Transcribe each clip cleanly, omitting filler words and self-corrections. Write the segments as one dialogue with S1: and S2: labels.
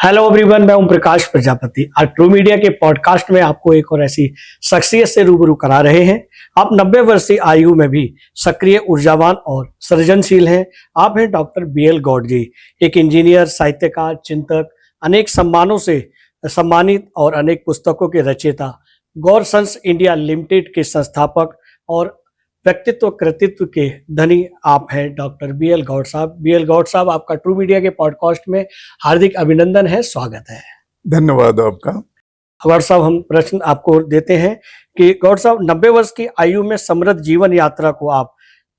S1: Hello everyone, मैं ओम प्रकाश प्रजापति। आज true media के पॉडकास्ट में आपको एक और ऐसी शख्सियत से रूबरू करा रहे हैं। आप 90 वर्षीय आयु में भी सक्रिय, ऊर्जावान और सृजनशील हैं। आप हैं डॉक्टर BL गौड़ जी, एक इंजीनियर, साहित्यकार, चिंतक, अनेक सम्मानों से सम्मानित और अनेक पुस्तकों के रचयिता, गौर सन्स इंडिया लिमिटेड के संस्थापक और व्यक्तित्व कृतित्व के धनी आप हैं डॉक्टर BL गौड़ साहब। BL गौड़ साहब, आपका ट्रू मीडिया के पॉडकास्ट में हार्दिक अभिनंदन है, स्वागत है।
S2: धन्यवाद आपका।
S1: गौड़ साहब, हम प्रश्न आपको देते हैं कि गौड़ साहब, 90 वर्ष की आयु में समृद्ध जीवन यात्रा को आप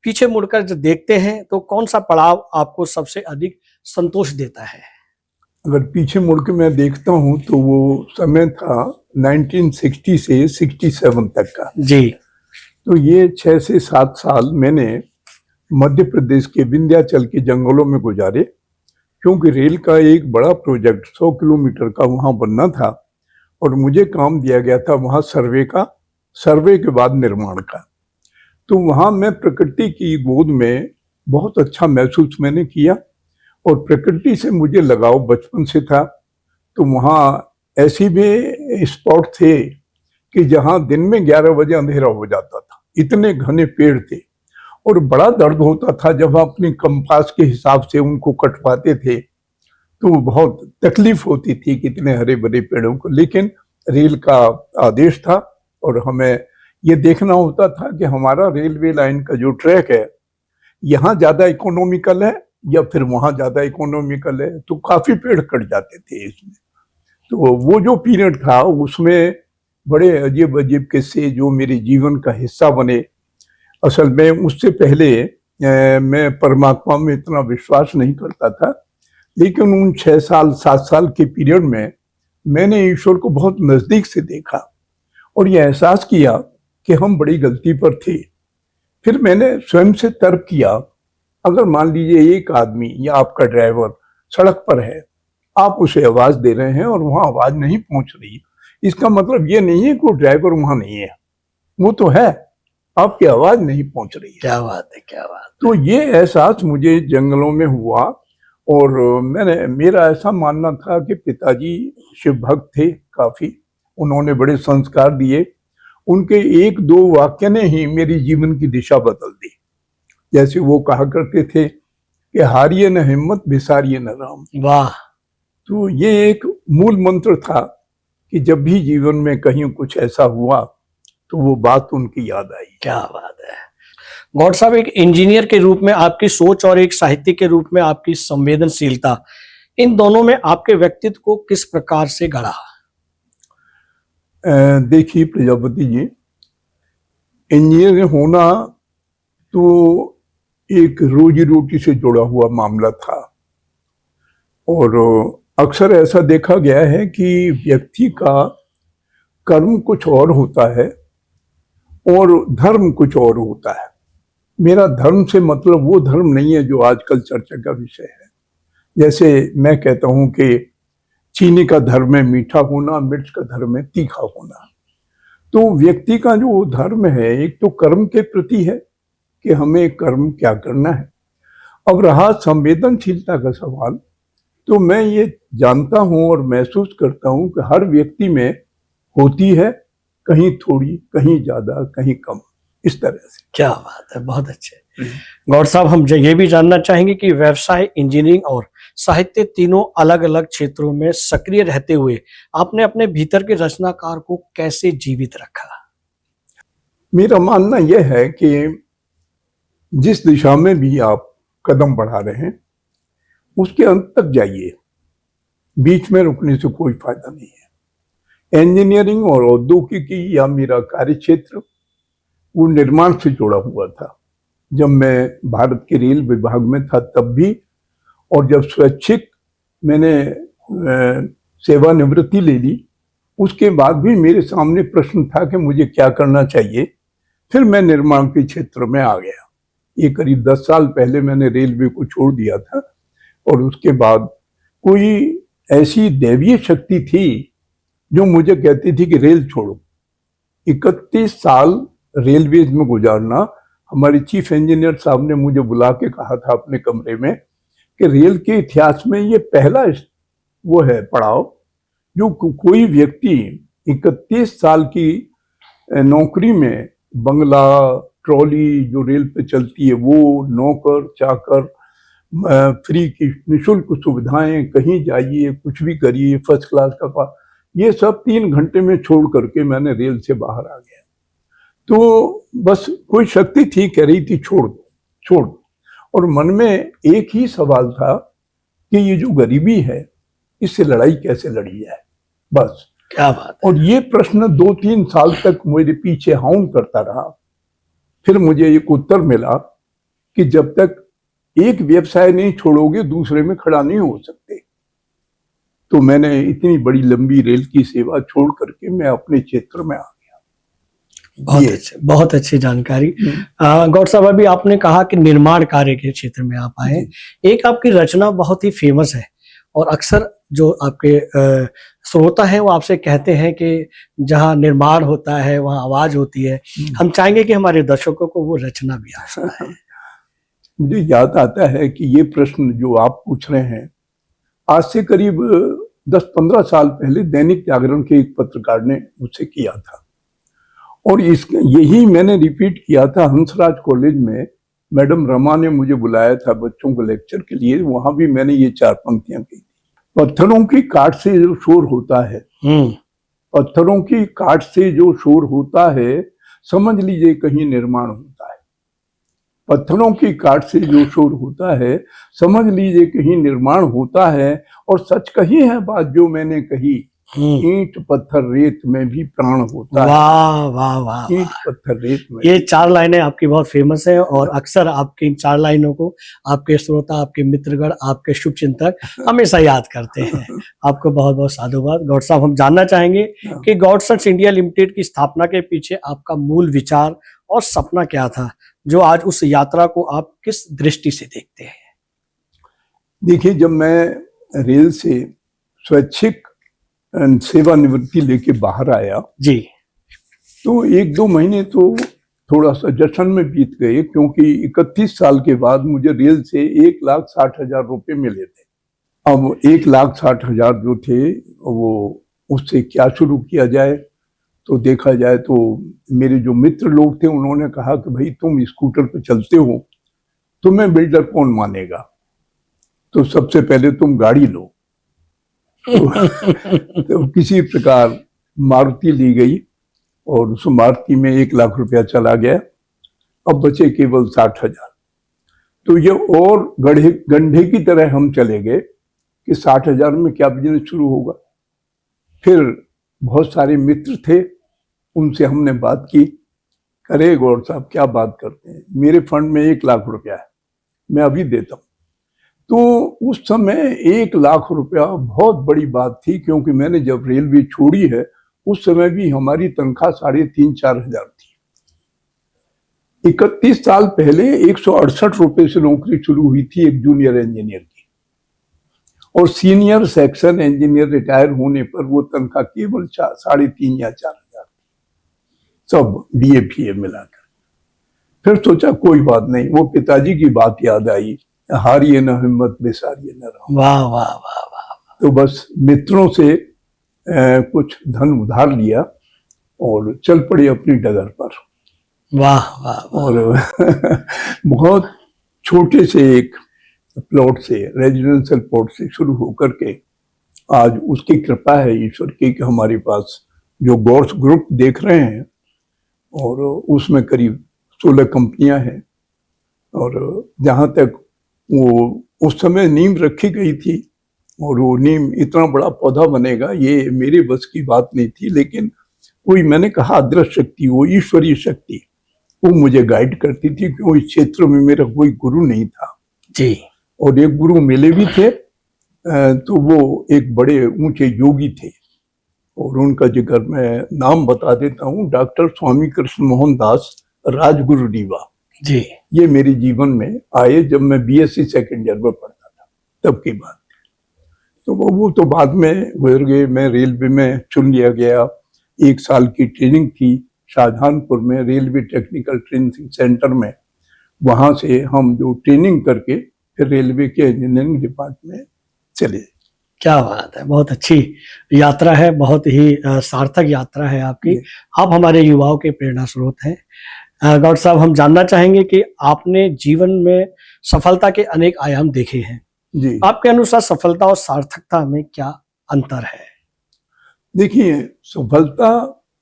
S1: पीछे मुड़कर जो देखते हैं तो कौन सा पड़ाव आपको सबसे अधिक संतोष देता है?
S2: अगर पीछे मुड़ के मैं देखता हूँ तो वो समय था 1960 से 67 तक का
S1: जी।
S2: तो ये 6 से 7 साल मैंने मध्य प्रदेश के विंध्याचल के जंगलों में गुजारे, क्योंकि रेल का एक बड़ा प्रोजेक्ट 100 किलोमीटर का वहाँ बनना था और मुझे काम दिया गया था वहाँ सर्वे के बाद निर्माण का। तो वहाँ मैं प्रकृति की गोद में बहुत अच्छा महसूस मैंने किया और प्रकृति से मुझे लगाव बचपन से था। तो वहाँ ऐसी भी स्पॉट थे कि जहाँ दिन में 11 बजे अंधेरा हो जाता था, इतने घने पेड़ थे और बड़ा दर्द होता था जब अपनी कंपास के हिसाब से उनको कटवाते थे तो बहुत तकलीफ होती थी कितने हरे भरे पेड़ों को। लेकिन रेल का आदेश था और हमें ये देखना होता था कि हमारा रेलवे लाइन का जो ट्रैक है यहाँ ज्यादा इकोनॉमिकल है या फिर वहाँ ज्यादा इकोनॉमिकल है। तो काफी पेड़ कट जाते थे इसमें। तो वो जो पीरियड था उसमें बड़े अजीब अजीब किस्से जो मेरे जीवन का हिस्सा बने। असल में उससे पहले मैं परमात्मा में इतना विश्वास नहीं करता था, लेकिन उन 6 साल 7 साल के पीरियड में मैंने ईश्वर को बहुत नजदीक से देखा और यह एहसास किया कि हम बड़ी गलती पर थे। फिर मैंने स्वयं से तर्क किया, अगर मान लीजिए एक आदमी या आपका ड्राइवर सड़क पर है, आप उसे आवाज दे रहे हैं और वहां आवाज नहीं पहुंच रही, इसका मतलब ये नहीं है कि वो ड्राइवर वहां नहीं है, वो तो है, आपकी आवाज नहीं पहुंच रही है।
S1: क्या बात है, क्या बात।
S2: तो ये एहसास मुझे जंगलों में हुआ और मेरा ऐसा मानना था कि पिताजी शिव भक्त थे काफी, उन्होंने बड़े संस्कार दिए। उनके 1-2 वाक्य ने ही मेरी जीवन की दिशा बदल दी। जैसे वो कहा करते थे कि हारिए न हिम्मत, बिसारिए न राम।
S1: वाह। तो
S2: ये एक मूल मंत्र था कि जब भी जीवन में कहीं कुछ ऐसा हुआ तो वो बात उनकी याद आई।
S1: क्या बात है। गौड़ साहब, एक इंजीनियर के रूप में आपकी सोच और एक साहित्यिक के रूप में आपकी संवेदनशीलता, इन दोनों में आपके व्यक्तित्व को किस प्रकार से गढ़ा?
S2: देखिए प्रजापति जी, इंजीनियर होना तो एक रोजी रोटी से जुड़ा हुआ मामला था और अक्सर ऐसा देखा गया है कि व्यक्ति का कर्म कुछ और होता है और धर्म कुछ और होता है। मेरा धर्म से मतलब वो धर्म नहीं है जो आजकल चर्चा का विषय है। जैसे मैं कहता हूं कि चीनी का धर्म है मीठा होना, मिर्च का धर्म है तीखा होना। तो व्यक्ति का जो धर्म है, एक तो कर्म के प्रति है कि हमें कर्म क्या करना है। अब रहा संवेदनशीलता का सवाल, तो मैं ये जानता हूं और महसूस करता हूं कि हर व्यक्ति में होती है, कहीं थोड़ी, कहीं ज्यादा, कहीं कम, इस तरह से।
S1: क्या बात है, बहुत अच्छे। गौड़ साहब, हम ये भी जानना चाहेंगे कि व्यवसाय, इंजीनियरिंग और साहित्य तीनों अलग अलग क्षेत्रों में सक्रिय रहते हुए आपने अपने भीतर के रचनाकार को कैसे जीवित रखा?
S2: मेरा मानना यह है कि जिस दिशा में भी आप कदम बढ़ा रहे हैं उसके अंत तक जाइए, बीच में रुकने से कोई फायदा नहीं है। इंजीनियरिंग और औद्योगिकी या मेरा कार्य क्षेत्र वो निर्माण से जुड़ा हुआ था। जब मैं भारत के रेल विभाग में था तब भी, और जब स्वैच्छिक मैंने सेवानिवृत्ति ले ली उसके बाद भी मेरे सामने प्रश्न था कि मुझे क्या करना चाहिए। फिर मैं निर्माण के क्षेत्र में आ गया। ये करीब 10 साल पहले मैंने रेलवे को छोड़ दिया था और उसके बाद कोई ऐसी दैवीय शक्ति थी जो मुझे कहती थी कि रेल छोड़ो। 31 साल रेलवेज में गुजारना, हमारे चीफ इंजीनियर साहब ने मुझे बुला के कहा था अपने कमरे में कि रेल के इतिहास में ये पहला वो है पड़ाव। जो कोई व्यक्ति 31 साल की नौकरी में बंगला, ट्रॉली जो रेल पे चलती है वो, नौकर चाकर, फ्री की निःशुल्क सुविधाएं, कहीं जाइए कुछ भी करिए, फर्स्ट क्लास का, ये सब 3 घंटे में छोड़ करके मैंने रेल से बाहर आ गया। तो बस कोई शक्ति थी कह रही थी छोड़ दो छोड़ दो, और मन में एक ही सवाल था कि ये जो गरीबी है इससे लड़ाई कैसे लड़ी जाए, बस।
S1: क्या बात है।
S2: और ये प्रश्न 2-3 साल तक मेरे पीछे हाउंड करता रहा। फिर मुझे एक उत्तर मिला कि जब तक एक व्यवसाय नहीं छोड़ोगे दूसरे में खड़ा नहीं हो सकते। तो मैंने इतनी बड़ी लंबी रेल की सेवा छोड़ करके मैं अपने क्षेत्र में आ गया।
S1: बहुत अच्छी जानकारी। गौड़ साहब, अभी आपने कहा कि निर्माण कार्य के क्षेत्र में आप आए। एक आपकी रचना बहुत ही फेमस है और अक्सर जो आपके श्रोता हैं वो आपसे कहते हैं कि जहाँ निर्माण होता है वहाँ आवाज होती है। हम चाहेंगे कि हमारे दर्शकों को वो रचना भी आ सके।
S2: मुझे याद आता है कि ये प्रश्न जो आप पूछ रहे हैं आज से करीब 10-15 साल पहले दैनिक जागरण के एक पत्रकार ने मुझसे किया था, और यही मैंने रिपीट किया था हंसराज कॉलेज में। मैडम रमा ने मुझे बुलाया था बच्चों को लेक्चर के लिए, वहां भी मैंने ये 4 पंक्तियां की। पत्थरों की काट से जो शोर होता है, पत्थरों की काट से जो शोर होता है, समझ लीजिए कहीं निर्माण होता है। पत्थरों की काट से जो शोर होता है, समझ लीजिए कहीं निर्माण होता है। और सच कही है बात जो मैंने कही, ईंट पत्थर रेत में भी प्राण होता है।
S1: वाह वाह वाह।
S2: ईंट पत्थर रेत में।
S1: ये 4 लाइनें आपकी बहुत फेमस है और अक्सर आपकी इन 4 लाइनों को आपके श्रोता, आपके मित्रगण, आपके शुभचिंतक हमेशा याद करते हैं। आपको बहुत बहुत साधुवाद। गौड़ साहब, हम जानना चाहेंगे कि गॉडसन्स इंडिया लिमिटेड की स्थापना के पीछे आपका मूल विचार और सपना क्या था, जो आज उस यात्रा को आप किस दृष्टि से देखते हैं?
S2: देखिए, जब मैं रेल से स्वैच्छिक सेवानिवृत्ति लेके बाहर आया
S1: जी,
S2: तो 1-2 महीने तो थोड़ा सा जश्न में बीत गए, क्योंकि 31 साल के बाद मुझे रेल से 1,60,000 रुपये मिले थे। अब 1,60,000 जो थे वो उससे क्या शुरू किया जाए, तो देखा जाए तो मेरे जो मित्र लोग थे उन्होंने कहा कि भाई तुम स्कूटर पे चलते हो, तुम्हें बिल्डर कौन मानेगा, तो सबसे पहले तुम गाड़ी लो। तो किसी प्रकार मारुति ली गई और उस मारुति में 1 लाख रुपया चला गया। अब बचे केवल 60,000। तो ये और गड्ढे की तरह हम चले गए कि 60,000 में क्या बिजनेस शुरू होगा। फिर बहुत सारे मित्र थे, उनसे हमने बात की, अरे गौड़ साहब क्या बात करते हैं, मेरे फंड में 1 लाख रुपया है, मैं अभी देता हूँ। तो उस समय 1 लाख रुपया बहुत बड़ी बात थी, क्योंकि मैंने जब रेलवे छोड़ी है उस समय भी हमारी तनख्वाह 3,500-4 हजार थी। 31 साल पहले 168 रुपए से नौकरी शुरू हुई थी एक जूनियर इंजीनियर की, और सीनियर सेक्शन इंजीनियर रिटायर होने पर वो तनख्वाह केवल 3,500 या 4 हजार, सब DA मिलाकर। फिर सोचा कोई बात नहीं, वो पिताजी की बात याद आई, हारिए न हिम्मत बेसारिए न रहो।
S1: वाह वाह वाह वाह।
S2: तो बस मित्रों से कुछ धन उधार लिया और चल पड़े अपनी डगर पर।
S1: वाह वाह।
S2: और बहुत छोटे से एक प्लॉट से, रेजिडेंशियल प्लॉट से शुरू होकर के आज उसकी कृपा है ईश्वर की कि हमारे पास जो गौड्स ग्रुप देख रहे हैं, और उसमें करीब 16 कंपनियां हैं। और जहाँ तक वो उस समय नींव रखी गई थी, और वो नींव इतना बड़ा पौधा बनेगा ये मेरे बस की बात नहीं थी, लेकिन कोई, मैंने कहा अदृश्य शक्ति, वो ईश्वरीय शक्ति, वो मुझे गाइड करती थी, क्योंकि इस क्षेत्र में मेरा कोई गुरु नहीं था
S1: जी।
S2: और एक गुरु मिले भी थे, तो वो एक बड़े ऊंचे योगी थे, और उनका जिक्र मैं नाम बता देता हूँ, डॉक्टर स्वामी कृष्ण मोहन दास राजगुरु रीवा
S1: जी।
S2: ये मेरे जीवन में आए जब मैं BSc सेकेंड ईयर में पढ़ता था, तब की बात। तो वो तो बाद में गुजर गए। मैं रेलवे में चुन लिया गया, 1 साल की ट्रेनिंग थी शाहजहानपुर में रेलवे टेक्निकल ट्रेनिंग सेंटर में। वहां से हम जो ट्रेनिंग करके फिर रेलवे के इंजीनियरिंग डिपार्टमेंट चले।
S1: क्या बात है, बहुत अच्छी यात्रा है, बहुत ही सार्थक यात्रा है आपकी। आप हमारे युवाओं के प्रेरणा स्रोत हैं। गौड साहब, हम जानना चाहेंगे कि आपने जीवन में सफलता के अनेक आयाम देखे हैं।
S2: जी,
S1: आपके अनुसार सफलता और सार्थकता में क्या अंतर है?
S2: देखिए, सफलता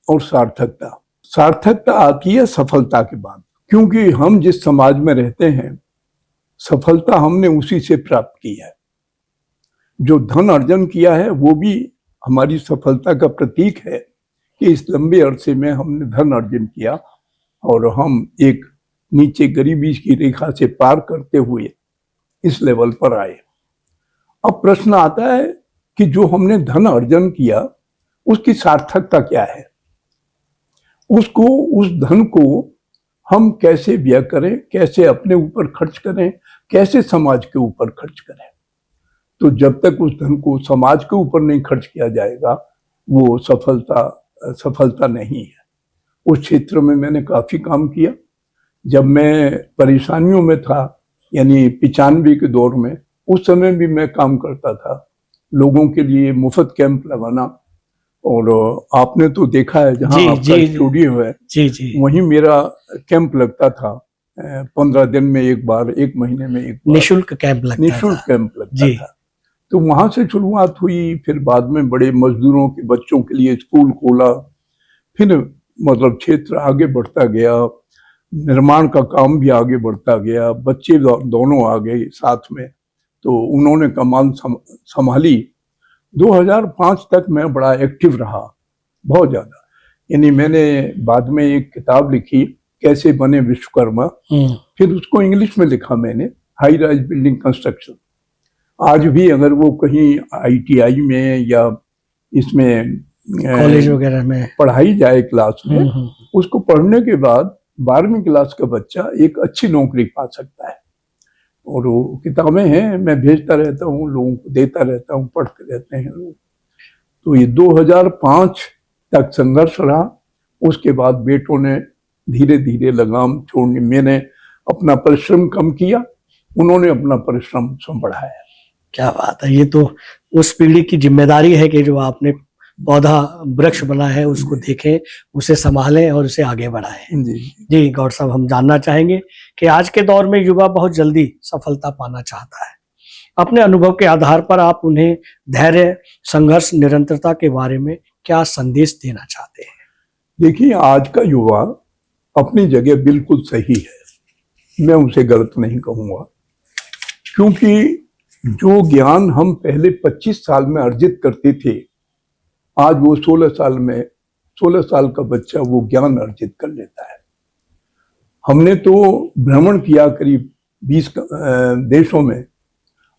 S2: और सार्थकता, सार्थकता आती है सफलता के बाद, क्योंकि हम जिस समाज में रहते हैं, सफलता हमने उसी से प्राप्त की है। जो धन अर्जन किया है वो भी हमारी सफलता का प्रतीक है कि इस लंबे अरसे में हमने धन अर्जन किया और हम एक नीचे गरीबी की रेखा से पार करते हुए इस लेवल पर आए। अब प्रश्न आता है कि जो हमने धन अर्जन किया उसकी सार्थकता क्या है, उसको, उस धन को हम कैसे व्यय करें, कैसे अपने ऊपर खर्च करें, कैसे समाज के ऊपर खर्च करें। तो जब तक उस धन को समाज के ऊपर नहीं खर्च किया जाएगा वो सफलता नहीं है। उस क्षेत्र में मैंने काफी काम किया। जब मैं परेशानियों में था, यानी 95 के दौर में, उस समय भी मैं काम करता था, लोगों के लिए मुफ्त कैंप लगाना। और आपने तो देखा है जहाँ आपका स्टूडियो है, वहीं मेरा कैंप लगता था। 15 दिन में एक बार, एक महीने में एक बार
S1: निःशुल्क कैंप लगता था।
S2: तो वहां से शुरुआत हुई। फिर बाद में बड़े मजदूरों के बच्चों के लिए स्कूल खोला। फिर मतलब क्षेत्र आगे बढ़ता गया, निर्माण का काम भी आगे बढ़ता गया, बच्चे दोनों आ गए साथ में, तो उन्होंने कमान संभाली। 2005 तक मैं बड़ा एक्टिव रहा, बहुत ज्यादा। यानी मैंने बाद में एक किताब लिखी, कैसे बने विश्वकर्मा, फिर उसको इंग्लिश में लिखा मैंने, हाई राइज बिल्डिंग कंस्ट्रक्शन। आज भी अगर वो कहीं ITI में या इसमें
S1: कॉलेज वगैरह में
S2: पढ़ाई जाए क्लास में, उसको पढ़ने के बाद 12वीं क्लास का बच्चा एक अच्छी नौकरी पा सकता है। और वो किताबें हैं, मैं भेजता रहता हूँ, लोगों को देता रहता हूँ, पढ़ते रहते हैं लोग। तो ये 2005 तक संघर्ष रहा। उसके बाद बेटों ने धीरे धीरे लगाम छोड़नी, मैंने अपना परिश्रम कम किया, उन्होंने अपना परिश्रम बढ़ाया।
S1: क्या बात है, ये तो उस पीढ़ी की जिम्मेदारी है कि जो आपने पौधा वृक्ष बना है उसको देखें, उसे संभालें और उसे आगे बढ़ाएं। जी गौड साहब, हम जानना चाहेंगे कि आज के दौर में युवा बहुत जल्दी सफलता पाना चाहता है। अपने अनुभव के आधार पर आप उन्हें धैर्य, संघर्ष, निरंतरता के बारे में क्या संदेश देना चाहते हैं?
S2: देखिए, आज का युवा अपनी जगह बिल्कुल सही है, मैं उसे गलत नहीं कहूँगा। क्योंकि जो ज्ञान हम पहले 25 साल में अर्जित करते थे, आज वो 16 साल का बच्चा वो ज्ञान अर्जित कर लेता है। हमने तो भ्रमण किया करीब 20 देशों में।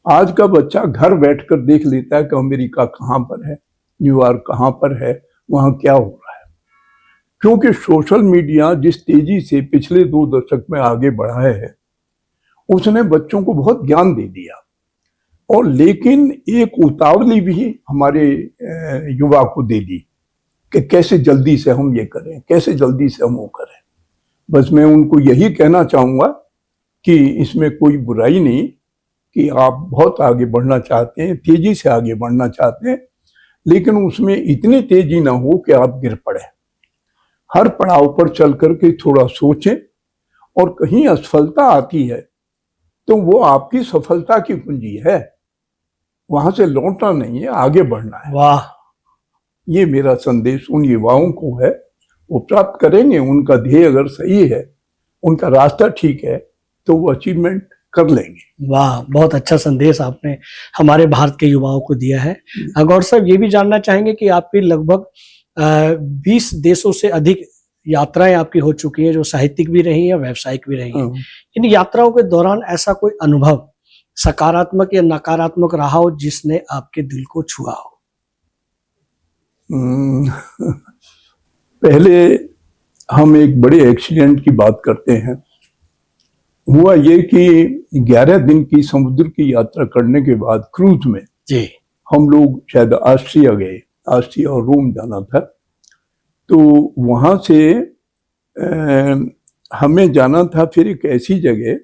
S2: आज का बच्चा घर बैठकर देख लेता है कि अमेरिका कहाँ पर है, न्यूयॉर्क कहाँ पर है, वहाँ क्या हो रहा है। क्योंकि सोशल मीडिया जिस तेजी से पिछले 2 दशक में आगे बढ़ा है, उसने बच्चों को बहुत ज्ञान दे दिया। और लेकिन एक उतावली भी हमारे युवा को दे दी कि कैसे जल्दी से हम ये करें, कैसे जल्दी से हम वो करें। बस मैं उनको यही कहना चाहूँगा कि इसमें कोई बुराई नहीं कि आप बहुत आगे बढ़ना चाहते हैं, तेजी से आगे बढ़ना चाहते हैं, लेकिन उसमें इतनी तेजी ना हो कि आप गिर पड़े। हर पड़ाव पर चल करके थोड़ा सोचें, और कहीं असफलता आती है तो वो आपकी सफलता की कुंजी है, वहां से लौटना नहीं है, आगे बढ़ना है।
S1: वाह,
S2: ये मेरा संदेश उन युवाओं को है। वो प्राप्त करेंगे, उनका ध्येय अगर सही है, उनका रास्ता ठीक है, तो वो अचीवमेंट कर लेंगे।
S1: वाह, बहुत अच्छा संदेश आपने हमारे भारत के युवाओं को दिया है। गौर साहब, ये भी जानना चाहेंगे कि आपकी लगभग 20 देशों से अधिक यात्राएं आपकी हो चुकी हैं, जो साहित्यिक भी रही हैं, व्यावसायिक भी रही हैं। इन यात्राओं के दौरान ऐसा कोई अनुभव सकारात्मक या नकारात्मक रहा हो जिसने आपके दिल को छुआ हो?
S2: पहले हम एक बड़े एक्सीडेंट की बात करते हैं। हुआ ये कि 11 दिन की समुद्र की यात्रा करने के बाद क्रूज में
S1: जी
S2: हम लोग शायद ऑस्ट्रिया गए, ऑस्ट्रिया और रोम जाना था। तो वहां से हमें जाना था फिर एक ऐसी जगह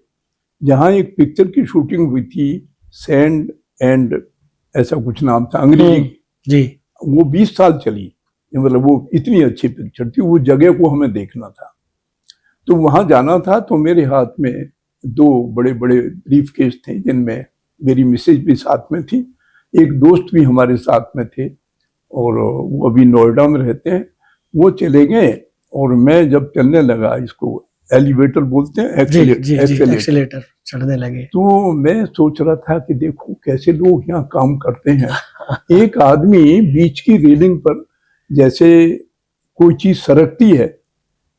S2: जहां एक पिक्चर की शूटिंग हुई थी, सैंड एंड ऐसा कुछ नाम था अंग्रेजी की।
S1: जी।
S2: वो 20 साल चली, मतलब वो इतनी अच्छी पिक्चर थी। वो जगह को हमें देखना था, तो वहां जाना था। तो मेरे हाथ में 2 बड़े बड़े ब्रीफकेस थे, जिनमें मेरी मिसेज भी साथ में थी, एक दोस्त भी हमारे साथ में थे, और वो अभी नोएडा में रहते हैं। वो चले गए, और मैं जब चलने लगा, इसको एलिवेटर बोलते हैं,
S1: जी जी जी,
S2: एक्सेलेटर,
S1: एक्सीलेटर चढ़ने लगे।
S2: तो मैं सोच रहा था कि देखो कैसे लोग यहाँ काम करते हैं। एक आदमी बीच की रेलिंग पर जैसे कोई चीज सरकती है,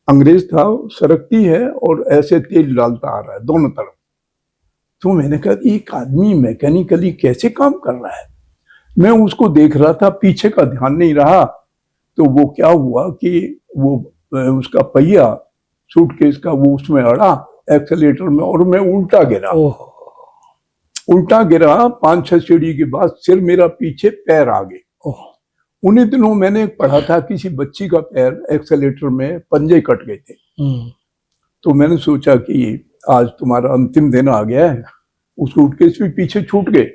S2: अंग्रेज था, सरकती है और ऐसे तेल डालता आ रहा है दोनों तरफ। तो मैंने कहा एक आदमी मैकेनिकली कैसे काम कर रहा है। मैं उसको देख रहा था, पीछे का ध्यान नहीं रहा। तो वो क्या हुआ कि वो उसका पहिया सूटकेस का वो उसमें अड़ा एक्सेलेटर में, और मैं उल्टा गिरा। उल्टा गिरा 5-6 सीढ़ी के बाद, सिर मेरा पीछे, पैर आगे। उन्हीं दिनों मैंने पढ़ा था किसी बच्ची का पैर एक्सेलेटर में पंजे कट गए थे। तो मैंने सोचा कि आज तुम्हारा अंतिम दिन आ गया है। उस सूटकेस भी पीछे छूट गए,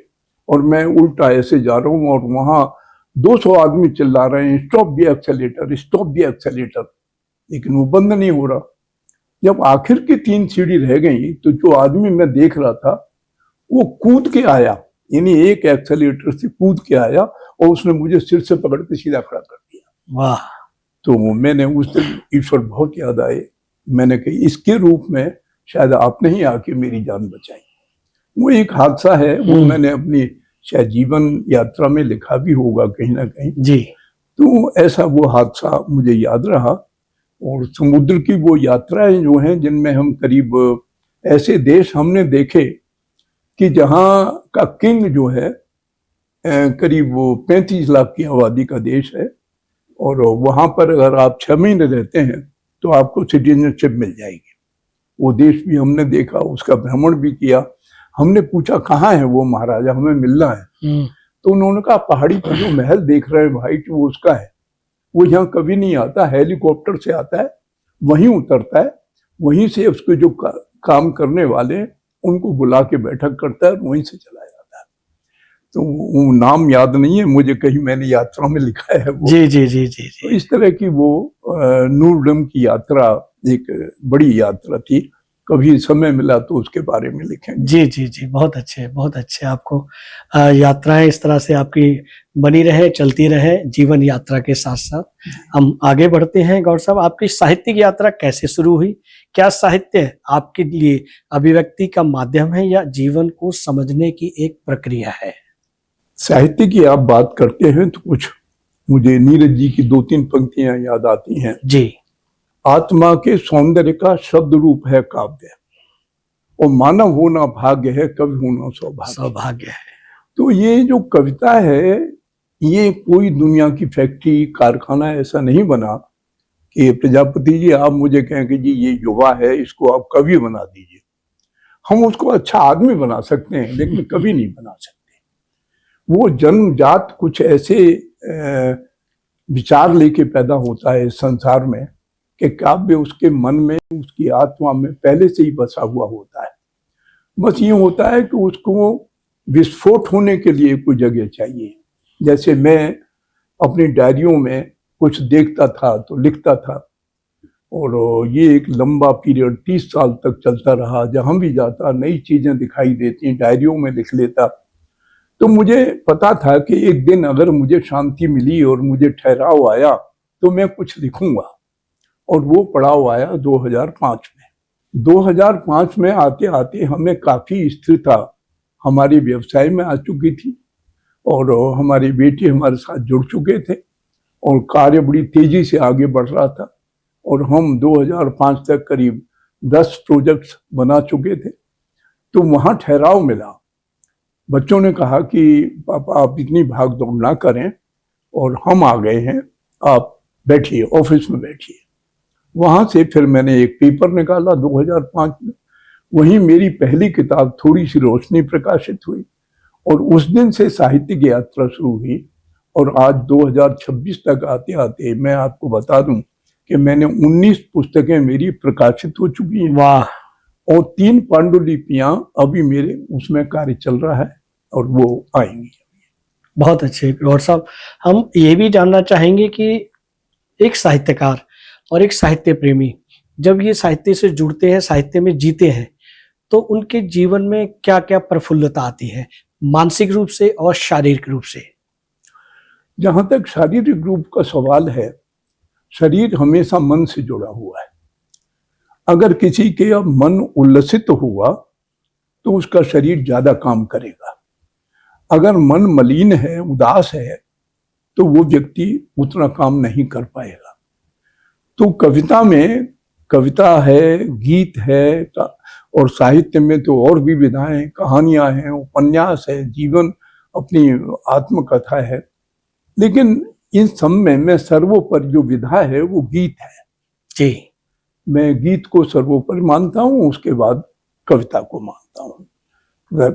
S2: और मैं उल्टा ऐसे जा रहा हूँ, और वहां 200 आदमी चिल्ला रहे हैं stop the accelerator, stop the accelerator, लेकिन वो बंद नहीं हो रहा। जब आखिर की 3 सीढ़ी रह गई, तो जो आदमी मैं देख रहा था वो कूद के आया, यानी एक एक्सेलेटर से कूद के आया, और उसने मुझे सिर से पकड़ के सीधा खड़ा कर दिया।
S1: वाह।
S2: तो मैंने उस दिन ईश्वर बहुत याद आए। मैंने कही इसके रूप में शायद आपने ही आके मेरी जान बचाई। वो एक हादसा है, वो मैंने अपनी शायद जीवन यात्रा में लिखा भी होगा कहीं ना कहीं
S1: जी।
S2: तो ऐसा वो हादसा मुझे याद रहा। और समुद्र की वो यात्राएं जो हैं, जिनमें हम करीब ऐसे देश हमने देखे कि जहाँ का किंग जो है करीब वो 35 लाख की आबादी का देश है, और वहां पर अगर आप 6 महीने रहते हैं तो आपको सिटीजनशिप मिल जाएगी। वो देश भी हमने देखा, उसका भ्रमण भी किया। हमने पूछा कहाँ है वो महाराजा, हमें मिलना है। तो उन्होंने कहा पहाड़ी पर जो महल देख रहे हैं भाई, वो उसका है। वो यहाँ कभी नहीं आता, हेलीकॉप्टर से आता है, वहीं उतरता है, वहीं से उसके जो काम करने वाले उनको बुला के बैठक करता है, और वहीं से चला जाता है। तो वो नाम याद नहीं है मुझे, कहीं मैंने यात्रा में लिखा है वो।
S1: जी जी जी जी,
S2: तो इस तरह की वो नूरडम की यात्रा एक बड़ी यात्रा थी। कभी समय मिला तो उसके बारे में लिखेंगे।
S1: जी जी जी, बहुत अच्छे, बहुत अच्छे। आपको यात्राएं इस तरह से आपकी बनी रहे, चलती रहे जीवन यात्रा के साथ साथ। हम आगे बढ़ते हैं। गौर साहब, आपकी साहित्यिक यात्रा कैसे शुरू हुई? क्या साहित्य आपके लिए अभिव्यक्ति का माध्यम है या जीवन को समझने की एक प्रक्रिया है?
S2: साहित्य की आप बात करते हैं तो कुछ मुझे नीरज जी की 2-3 पंक्तियां याद आती हैं।
S1: जी।
S2: आत्मा के सौंदर्य का शब्द रूप है काव्य, और मानव होना भाग्य है, कवि होना सौभाग्य
S1: है।
S2: तो ये जो कविता है, ये कोई दुनिया की फैक्ट्री कारखाना ऐसा नहीं बना कि प्रजापति जी आप मुझे कहें कि जी ये युवा है, इसको आप कवि बना दीजिए। हम उसको अच्छा आदमी बना सकते हैं, लेकिन कवि नहीं बना सकते। वो जन्मजात कुछ ऐसे विचार लेके पैदा होता है इस संसार में कि काव्य उसके मन में, उसकी आत्मा में पहले से ही बसा हुआ होता है। बस ये होता है कि उसको विस्फोट होने के लिए कोई जगह चाहिए। जैसे मैं अपनी डायरियों में कुछ देखता था तो लिखता था, और ये एक लंबा पीरियड 30 साल तक चलता रहा। जहां भी जाता नई चीजें दिखाई देती, डायरियों में लिख लेता। तो मुझे पता था कि एक दिन अगर मुझे शांति मिली और मुझे ठहराव आया तो मैं कुछ लिखूंगा। और वो पड़ाव आया 2005 में। 2005 में आते आते हमें काफी स्थिरता हमारे व्यवसाय में आ चुकी थी, और हमारी बेटी हमारे साथ जुड़ चुके थे, और कार्य बड़ी तेजी से आगे बढ़ रहा था। और हम 2005 तक करीब 10 प्रोजेक्ट्स बना चुके थे। तो वहां ठहराव मिला। बच्चों ने कहा कि पापा आप इतनी भाग दौड़ ना करें, और हम आ गए हैं, आप बैठिए, ऑफिस में बैठिए। वहां से फिर मैंने एक पेपर निकाला 2005 में। वहीं मेरी पहली किताब थोड़ी सी रोशनी प्रकाशित हुई, और उस दिन से साहित्यिक यात्रा शुरू हुई। और आज 2026 तक आते आते मैं आपको बता दूं कि मैंने 19 पुस्तकें मेरी प्रकाशित हो चुकी हैं।
S1: वाह।
S2: और 3 पांडुलिपियां अभी मेरे उसमें कार्य चल रहा है, और वो आएंगी।
S1: बहुत अच्छे और साहब, हम ये भी जानना चाहेंगे कि एक साहित्यकार और एक साहित्य प्रेमी जब ये साहित्य से जुड़ते हैं, साहित्य में जीते हैं, तो उनके जीवन में क्या क्या प्रफुल्लता आती है, मानसिक रूप से और शारीरिक रूप से?
S2: जहां तक शारीरिक रूप का सवाल है, शरीर हमेशा मन से जुड़ा हुआ है। अगर किसी के अब मन उल्लसित हुआ तो उसका शरीर ज्यादा काम करेगा। अगर मन मलिन है, उदास है, तो वो व्यक्ति उतना काम नहीं कर पाएगा। तो कविता में, कविता है, गीत है, और साहित्य में तो और भी विधाएं, कहानियां हैं, उपन्यास है, जीवन अपनी आत्मकथा है। लेकिन इन सब में मैं सर्वोपरि जो विधा है वो गीत है
S1: जी।
S2: मैं गीत को सर्वोपरि मानता हूँ, उसके बाद कविता को मानता हूँ।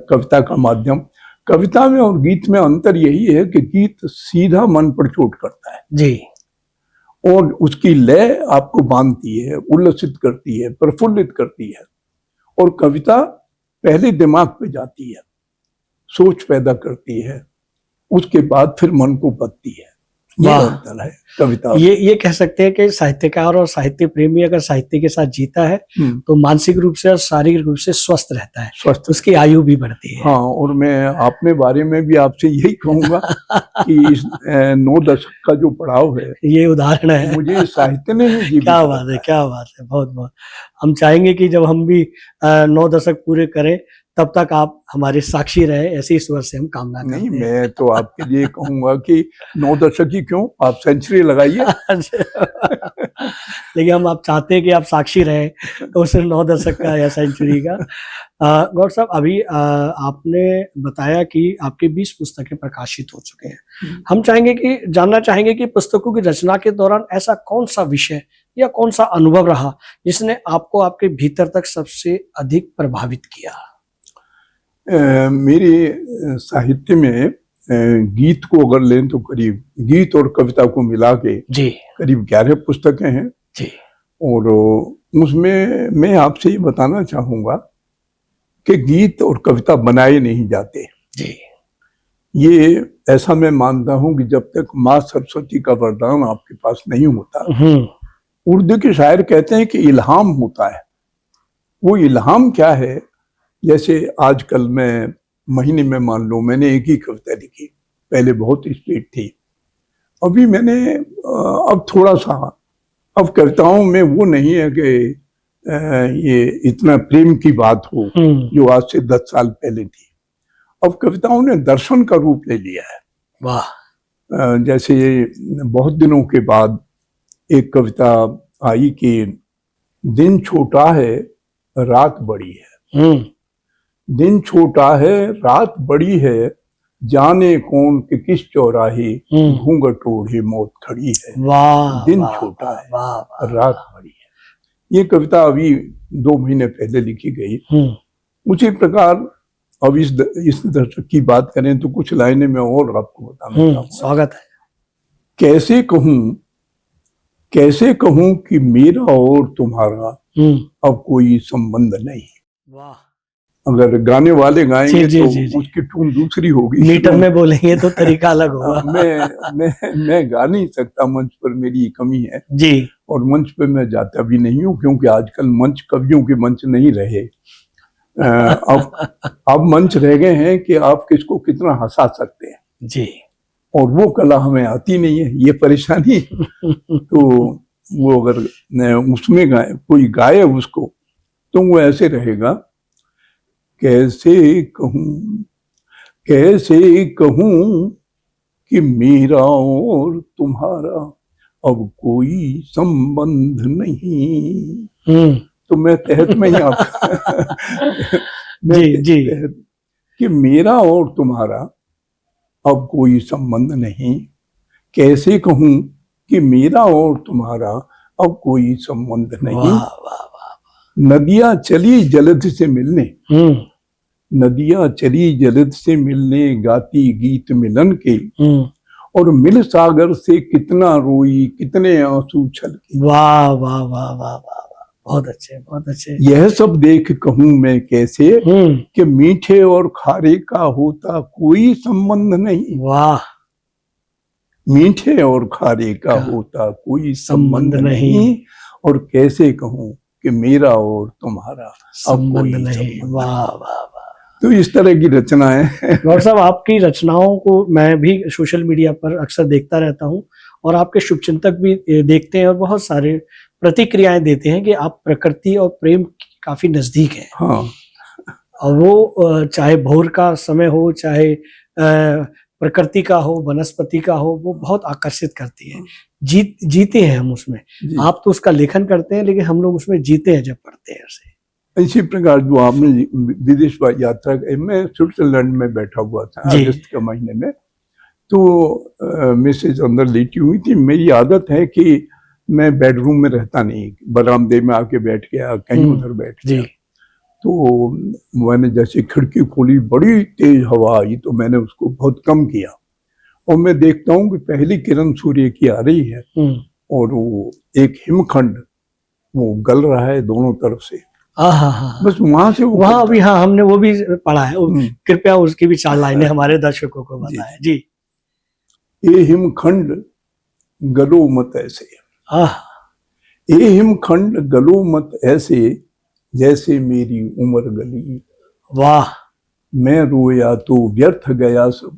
S2: कविता का माध्यम, कविता में और गीत में अंतर यही है कि गीत सीधा मन पर चोट करता है
S1: जी,
S2: और उसकी लय आपको बांधती है, उल्लसित करती है, प्रफुल्लित करती है। और कविता पहले दिमाग पे जाती है, सोच पैदा करती है, उसके बाद फिर मन को बदती है। ये
S1: वाह।
S2: अंतर है कविता।
S1: ये कह सकते हैं कि साहित्यकार और साहित्य प्रेमी अगर साहित्य के साथ जीता है तो मानसिक रूप से और शारीरिक रूप से स्वस्थ रहता है,
S2: स्वस्थ,
S1: उसकी आयु भी बढ़ती है।
S2: हाँ, और मैं अपने बारे में भी आपसे यही कहूंगा कि इस 9 दशक का जो पड़ाव है,
S1: ये उदाहरण है,
S2: मुझे साहित्य ने ही जीवित
S1: क्या बात है, क्या बात है, बहुत बहुत। हम चाहेंगे कि जब हम भी 9 दशक पूरे करें तब तक आप हमारे साक्षी रहे, ऐसे ईश्वर से हम कामना करते हैं।
S2: नहीं, मैं तो आपके लिए कहूंगा कि 9 दशक ही क्यों, आप सेंचुरी लगाइए।
S1: लेकिन हम आप चाहते हैं कि आप साक्षी रहे, तो सिर्फ 9 दशक का या सेंचुरी का। गौर साहब, अभी आपने बताया कि आपके 20 पुस्तकें प्रकाशित हो चुके हैं। हम चाहेंगे कि जानना चाहेंगे कि पुस्तकों की रचना के दौरान ऐसा कौन सा विषय या कौन सा अनुभव रहा जिसने आपको आपके भीतर तक सबसे अधिक प्रभावित किया?
S2: मेरे साहित्य में गीत को अगर लें तो करीब, गीत और कविता को मिला के
S1: जी
S2: करीब 11 पुस्तकें हैं
S1: जी।
S2: और उसमें मैं आपसे ये बताना चाहूंगा कि गीत और कविता बनाए नहीं जाते
S1: जी।
S2: ये ऐसा मैं मानता हूं कि जब तक माँ सरस्वती का वरदान आपके पास नहीं होता। उर्दू के शायर कहते हैं कि इल्हाम होता है। वो इल्हाम क्या है? जैसे आजकल मैं महीने में, मान लो मैंने एक ही कविता लिखी, पहले बहुत स्पीड थी, अभी मैंने अब थोड़ा सा, अब कविताओं में वो नहीं है कि ये इतना प्रेम की बात हो जो आज से 10 साल पहले थी। अब कविताओं ने दर्शन का रूप ले लिया है।
S1: वाह।
S2: जैसे बहुत दिनों के बाद एक कविता आई कि दिन छोटा है रात बड़ी है। दिन छोटा है रात बड़ी है, जाने कौन कि किस चौराहे घूंघट ओढ़े मौत खड़ी है।
S1: वाह।
S2: दिन छोटा है, रात बड़ी है। ये कविता अभी 2 महीने पहले लिखी गई। उसी प्रकार अब इस दशक की बात करें तो कुछ लाइनें मैं और आपको बताना चाहूंगा। स्वागत है। कैसे कहूं कि मेरा और तुम्हारा अब कोई संबंध नहीं। वाह। अगर गाने वाले गाएंगे तो उसकी टून दूसरी होगी,
S1: मीटर में बोलेंगे तो तरीका अलग होगा।
S2: मैं गा नहीं सकता, मंच पर मेरी कमी है
S1: जी, और
S2: मंच पे मैं जाता भी नहीं हूँ क्योंकि आजकल मंच कवियों के मंच नहीं रहे। अब मंच रह गए हैं कि आप किसको कितना हंसा सकते हैं
S1: जी,
S2: और वो कला हमें आती नहीं है, ये परेशानी। तो वो अगर उसमें कोई गाए उसको तो वो ऐसे रहेगा, कैसे कहूं कि मेरा और तुम्हारा अब कोई संबंध नहीं। तो मैं तहत में ही आपका
S1: जी
S2: कि मेरा और तुम्हारा अब कोई संबंध नहीं। कैसे कहूं कि मेरा और तुम्हारा अब कोई संबंध नहीं। नदियां चली जलद से मिलने, नदियां चली जलद से मिलने, गाती गीत मिलन के, और मिल सागर से कितना रोई कितने आंसू छलके।
S1: वाह वाह वाह वाह वाह। बहुत अच्छे, बहुत अच्छे।
S2: यह सब देख कहूं मैं कैसे
S1: हम्म।
S2: कि मीठे और खारे का होता कोई संबंध नहीं।
S1: वाह।
S2: मीठे और खारे का
S1: का
S2: होता कोई
S1: संबंध
S2: संबंध
S1: नहीं।
S2: नहीं। और कैसे कहूं कि मेरा और तुम्हारा अब
S1: संबंध
S2: कोई
S1: नहीं।
S2: संबंध
S1: वाह
S2: नहीं।
S1: वाह वाह।
S2: तो इस तरह की रचनाएं
S1: गौर साहब, आपकी रचनाओं को मैं भी सोशल मीडिया पर अक्सर देखता रहता हूँ और आपके शुभचिंतक भी देखते हैं और बहुत सारे प्रतिक्रियाएं देते हैं कि आप प्रकृति और प्रेम की काफी नजदीक हैं।
S2: हाँ,
S1: और वो चाहे भोर का समय हो, चाहे प्रकृति का हो, वनस्पति का हो, वो बहुत आकर्षित करती है। जीते हैं हम उसमें।
S2: जी।
S1: आप तो उसका लेखन करते हैं, लेकिन हम लोग उसमें जीते हैं जब पढ़ते हैं उसे।
S2: इसी प्रकार जो आपने विदेश यात्रा, मैं स्विट्जरलैंड में बैठा हुआ था
S1: जी।
S2: अगस्त के महीने में, तो मिसेज अंदर लेटी हुई थी। मेरी आदत है कि मैं बेडरूम में रहता नहीं, बरामदे में आके बैठ गया, कहीं उधर बैठ गया। तो मैंने जैसे खिड़की खोली, बड़ी तेज हवा आई, तो मैंने उसको बहुत कम किया और मैं देखता हूँ कि पहली किरण सूर्य की आ रही है और वो एक हिमखंड वो गल रहा है दोनों तरफ से। बस वहां से
S1: वहां अभी, हाँ, हमने वो भी पढ़ा है। कृपया उसकी भी 4 लाइनें हमारे दर्शकों को बताएं। जी।
S2: ये हिमखंड गलो मत ऐसे, ये हिमखंड गलो मत ऐसे, जैसे मेरी उम्र गली।
S1: वाह।
S2: मैं रोया तो व्यर्थ गया सब,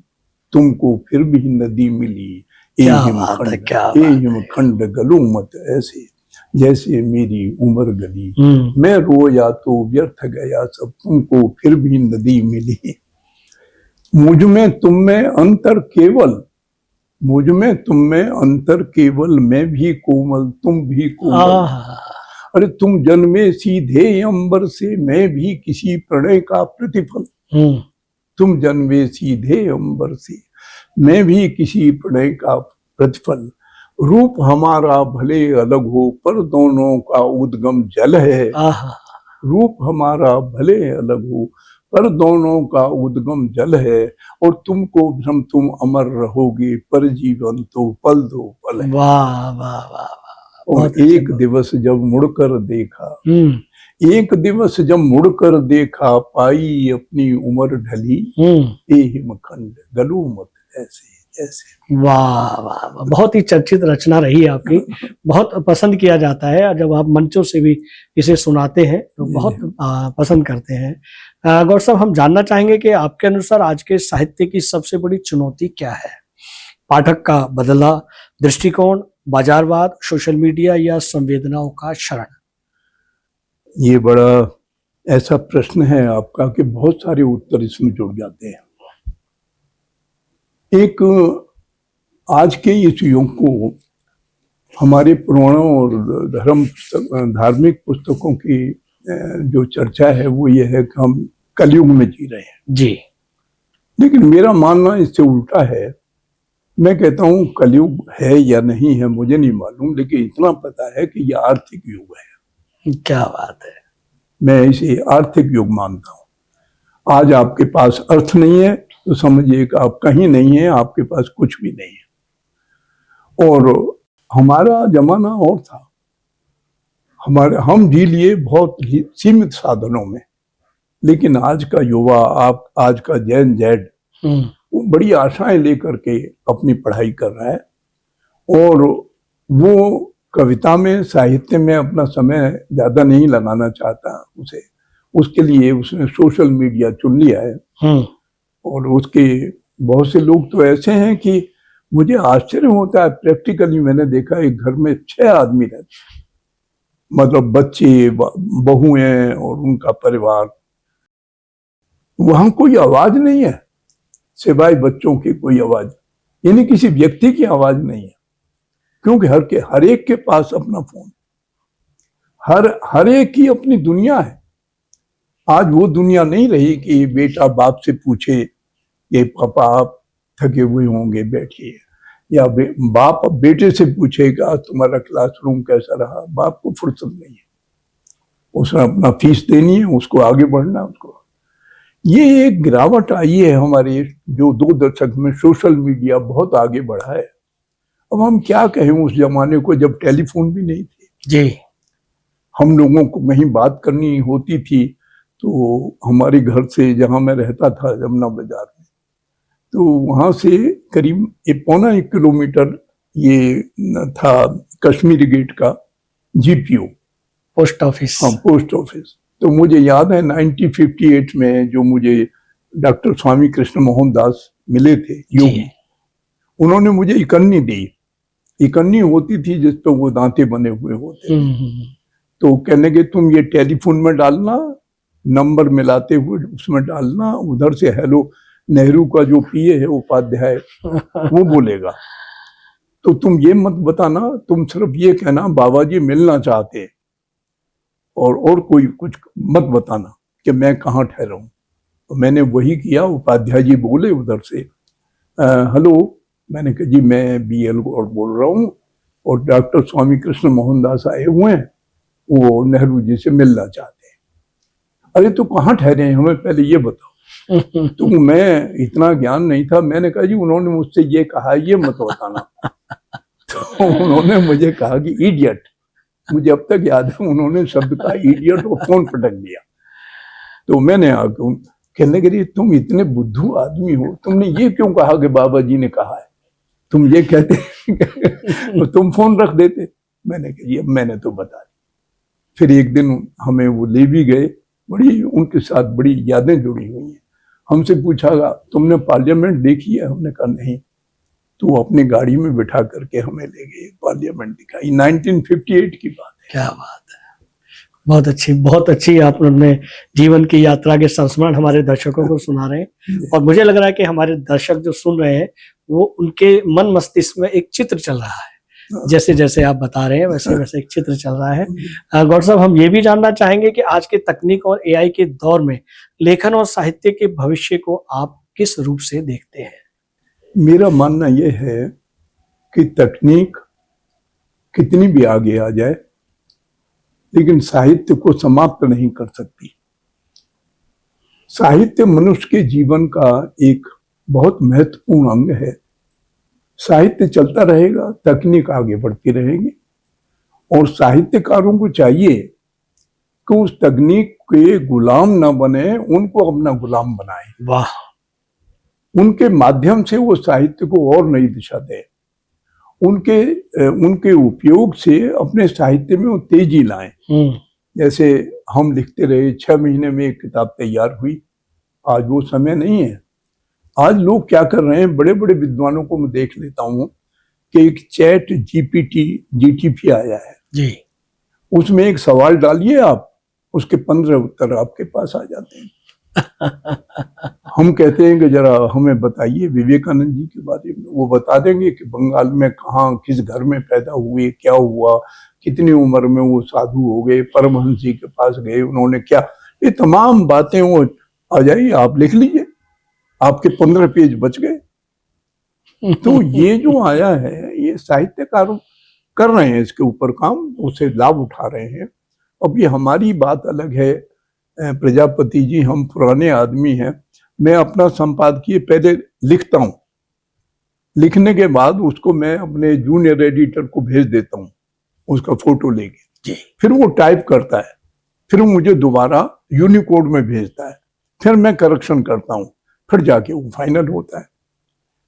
S2: तुमको फिर भी नदी मिली। ये हिमखंड गलो मत ऐसे, जैसे मेरी उम्र गली। मैं रोया तो व्यर्थ गया सब, तुमको फिर भी नदी मिली। मुझ में तुम में अंतर केवल, मुझ में तुम में अंतर केवल, मैं भी कोमल तुम भी कोमल। अरे तुम जन्मे सीधे अंबर से, मैं भी किसी प्रणय का प्रतिफल। तुम जन्मे सीधे अंबर से, मैं भी किसी प्रणय का प्रतिफल। रूप हमारा भले अलग हो, पर दोनों का उद्गम जल है। रूप हमारा भले अलग हो, पर दोनों का उद्गम जल है। और तुमको भ्रम तुम अमर रहोगे, पर जीवन तो पल दो पल है।
S1: वाह वाह वाह।
S2: और एक दिवस जब मुड़कर देखा, एक दिवस जब मुड़कर देखा, पाई अपनी उम्र ढली। ये हिमखंड गलो मत ऐसे ऐसे। वाह
S1: वाह वाह। बहुत ही चर्चित रचना रही है आपकी। बहुत पसंद किया जाता है, जब आप मंचों से भी इसे सुनाते हैं तो बहुत पसंद करते हैं। गौर साहब, हम जानना चाहेंगे कि आपके अनुसार आज के साहित्य की सबसे बड़ी चुनौती क्या है? पाठक का बदला दृष्टिकोण, बाजारवाद, सोशल मीडिया या संवेदनाओं का शरण?
S2: ये बड़ा ऐसा प्रश्न है आपका कि बहुत सारे उत्तर इसमें जुड़ जाते हैं। एक आज के इस युग को हमारे पुराणों और धार्मिक पुस्तकों की जो चर्चा है वो ये है कि हम कलयुग में जी रहे हैं।
S1: जी।
S2: लेकिन मेरा मानना इससे उल्टा है। मैं कहता हूँ कलयुग है या नहीं है मुझे नहीं मालूम, लेकिन इतना पता है कि यह आर्थिक युग है।
S1: क्या बात है। मैं
S2: इसे आर्थिक युग मानता हूँ। आज आपके पास अर्थ नहीं है तो समझिए कि आप कहीं नहीं है, आपके पास कुछ भी नहीं है। और हमारा जमाना और था, हम जी लिए बहुत सीमित साधनों में। लेकिन आज का युवा, आप आज का जैन जेड, वो बड़ी आशाएं लेकर के अपनी पढ़ाई कर रहा है और वो कविता में, साहित्य में अपना समय ज्यादा नहीं लगाना चाहता। उसके लिए उसने सोशल मीडिया चुन लिया है। और उसके बहुत से लोग तो ऐसे हैं कि मुझे आश्चर्य होता है। प्रैक्टिकली मैंने देखा एक घर में 6 आदमी रहते, मतलब बच्चे, बहुएं और उनका परिवार। वहां कोई आवाज नहीं है सिवाय बच्चों की, कोई आवाज, यानी किसी व्यक्ति की आवाज नहीं है, क्योंकि हर एक के पास अपना फोन, हर एक की अपनी दुनिया है। आज वो दुनिया नहीं रही कि बेटा बाप से पूछे ये पापा आप थके हुए होंगे बैठिए, या बाप बेटे से पूछेगा तुम्हारा क्लासरूम कैसा रहा। बाप को फुर्सत नहीं है, उसने अपना फीस देनी है, उसको आगे बढ़ना उसको। ये एक गिरावट आई है हमारे जो 2 दशक में सोशल मीडिया बहुत आगे बढ़ा है। अब हम क्या कहें उस जमाने को जब टेलीफोन भी नहीं थे।
S1: जी।
S2: हम लोगों को कहीं बात करनी होती थी तो हमारे घर से, जहाँ मैं रहता था जमुना बाजार में, तो वहाँ से करीब 1.25 किलोमीटर ये था कश्मीरी गेट का जीपीओ,
S1: पोस्ट ऑफिस।
S2: हाँ, पोस्ट ऑफिस। तो मुझे याद है 1958 में जो मुझे डॉक्टर स्वामी कृष्ण मोहन दास मिले थे योगी, उन्होंने मुझे इकन्नी दी। इकन्नी होती थी जिस पर वो दांते बने हुए होते थे। तो कहने के तुम ये टेलीफोन में डालना, नंबर मिलाते हुए उसमें डालना, उधर से हेलो नेहरू का जो पीए है उपाध्याय वो बोलेगा, तो तुम ये मत बताना, तुम सिर्फ ये कहना बाबा जी मिलना चाहते हैं, और कोई कुछ मत बताना कि मैं कहाँ ठहरा हूँ। तो मैंने वही किया। उपाध्याय जी बोले उधर से, हेलो। मैंने कहा जी मैं बीएल गौड़ बोल रहा हूँ और डॉक्टर स्वामी कृष्ण मोहन दास आए हुए हैं, वो नेहरू जी से मिलना चाहते हैं। अरे तो कहाँ ठहरे हैं, हमें पहले ये बताओ। तो मैं, इतना ज्ञान नहीं था, मैंने कहा जी उन्होंने मुझसे ये कहा, ये मत बताना। तो उन्होंने मुझे कहा कि इडियट, मुझे अब तक याद है उन्होंने शब्द का इडियट और फोन पटक दिया। तो मैंने आके कहने के लिए तुम इतने बुद्धू आदमी हो, तुमने ये क्यों कहा कि बाबा जी ने कहा है, तुम ये कहते तो तुम फोन रख देते। मैंने कहा ये मैंने तो बता दी। फिर एक दिन हमें वो ले भी गए, बड़ी उनके साथ बड़ी यादें जुड़ी हुई हैं। हमसे पूछा तुमने पार्लियामेंट देखी है, हमने कहा नहीं। तो वो अपनी गाड़ी में बिठा करके हमें ले गए, पार्लियामेंट दिखाई। 1958 की बात है।
S1: क्या बात है, बहुत अच्छी आपने जीवन की यात्रा के संस्मरण हमारे दर्शकों को सुना रहे हैं। और मुझे लग रहा है कि हमारे दर्शक जो सुन रहे हैं वो उनके मन मस्तिष्क में एक चित्र चल रहा है, जैसे जैसे आप बता रहे हैं वैसे वैसे एक चित्र चल रहा है। गौड़ साहब, हम ये भी जानना चाहेंगे कि आज के तकनीक और एआई के दौर में लेखन और साहित्य के भविष्य को आप किस रूप से देखते हैं?
S2: मेरा मानना यह है कि तकनीक कितनी भी आगे आ जाए लेकिन साहित्य को समाप्त नहीं कर सकती। साहित्य मनुष्य के जीवन का एक बहुत महत्वपूर्ण अंग है। साहित्य चलता रहेगा, तकनीक आगे बढ़ती रहेगी, और साहित्यकारों को चाहिए कि उस तकनीक के गुलाम न बने, उनको अपना गुलाम बनाए।
S1: वाह।
S2: उनके माध्यम से वो साहित्य को और नई दिशा दे, उनके उपयोग से अपने साहित्य में वो तेजी लाएं। जैसे हम लिखते रहे, 6 महीने में एक किताब तैयार हुई, आज वो समय नहीं है। आज लोग क्या कर रहे हैं, बड़े बड़े विद्वानों को मैं देख लेता हूँ कि एक चैट जीटीपी आया है
S1: जी,
S2: उसमें एक सवाल डालिए आप, उसके 15 उत्तर आपके पास आ जाते हैं। हम कहते हैं कि जरा हमें बताइए विवेकानंद जी के बारे में, वो बता देंगे कि बंगाल में कहाँ किस घर में पैदा हुए, क्या हुआ, कितनी उम्र में वो साधु हो गए, परमहंस जी के पास गए, उन्होंने क्या, ये तमाम बातें वो आ जाइए, आप लिख लीजिए, आपके 15 पेज बच गए। तो ये जो आया है, ये साहित्यकार कर रहे हैं इसके ऊपर काम, उसे लाभ उठा रहे हैं। अब ये हमारी बात अलग है प्रजापति जी, हम पुराने आदमी हैं। मैं अपना संपादकीय पहले लिखता हूँ, लिखने के बाद उसको मैं अपने जूनियर एडिटर को भेज देता हूँ उसका फोटो लेके, फिर वो टाइप करता है, फिर मुझे दोबारा यूनिकोड में भेजता है, फिर मैं करेक्शन करता हूँ, फिर जाके वो फाइनल होता है।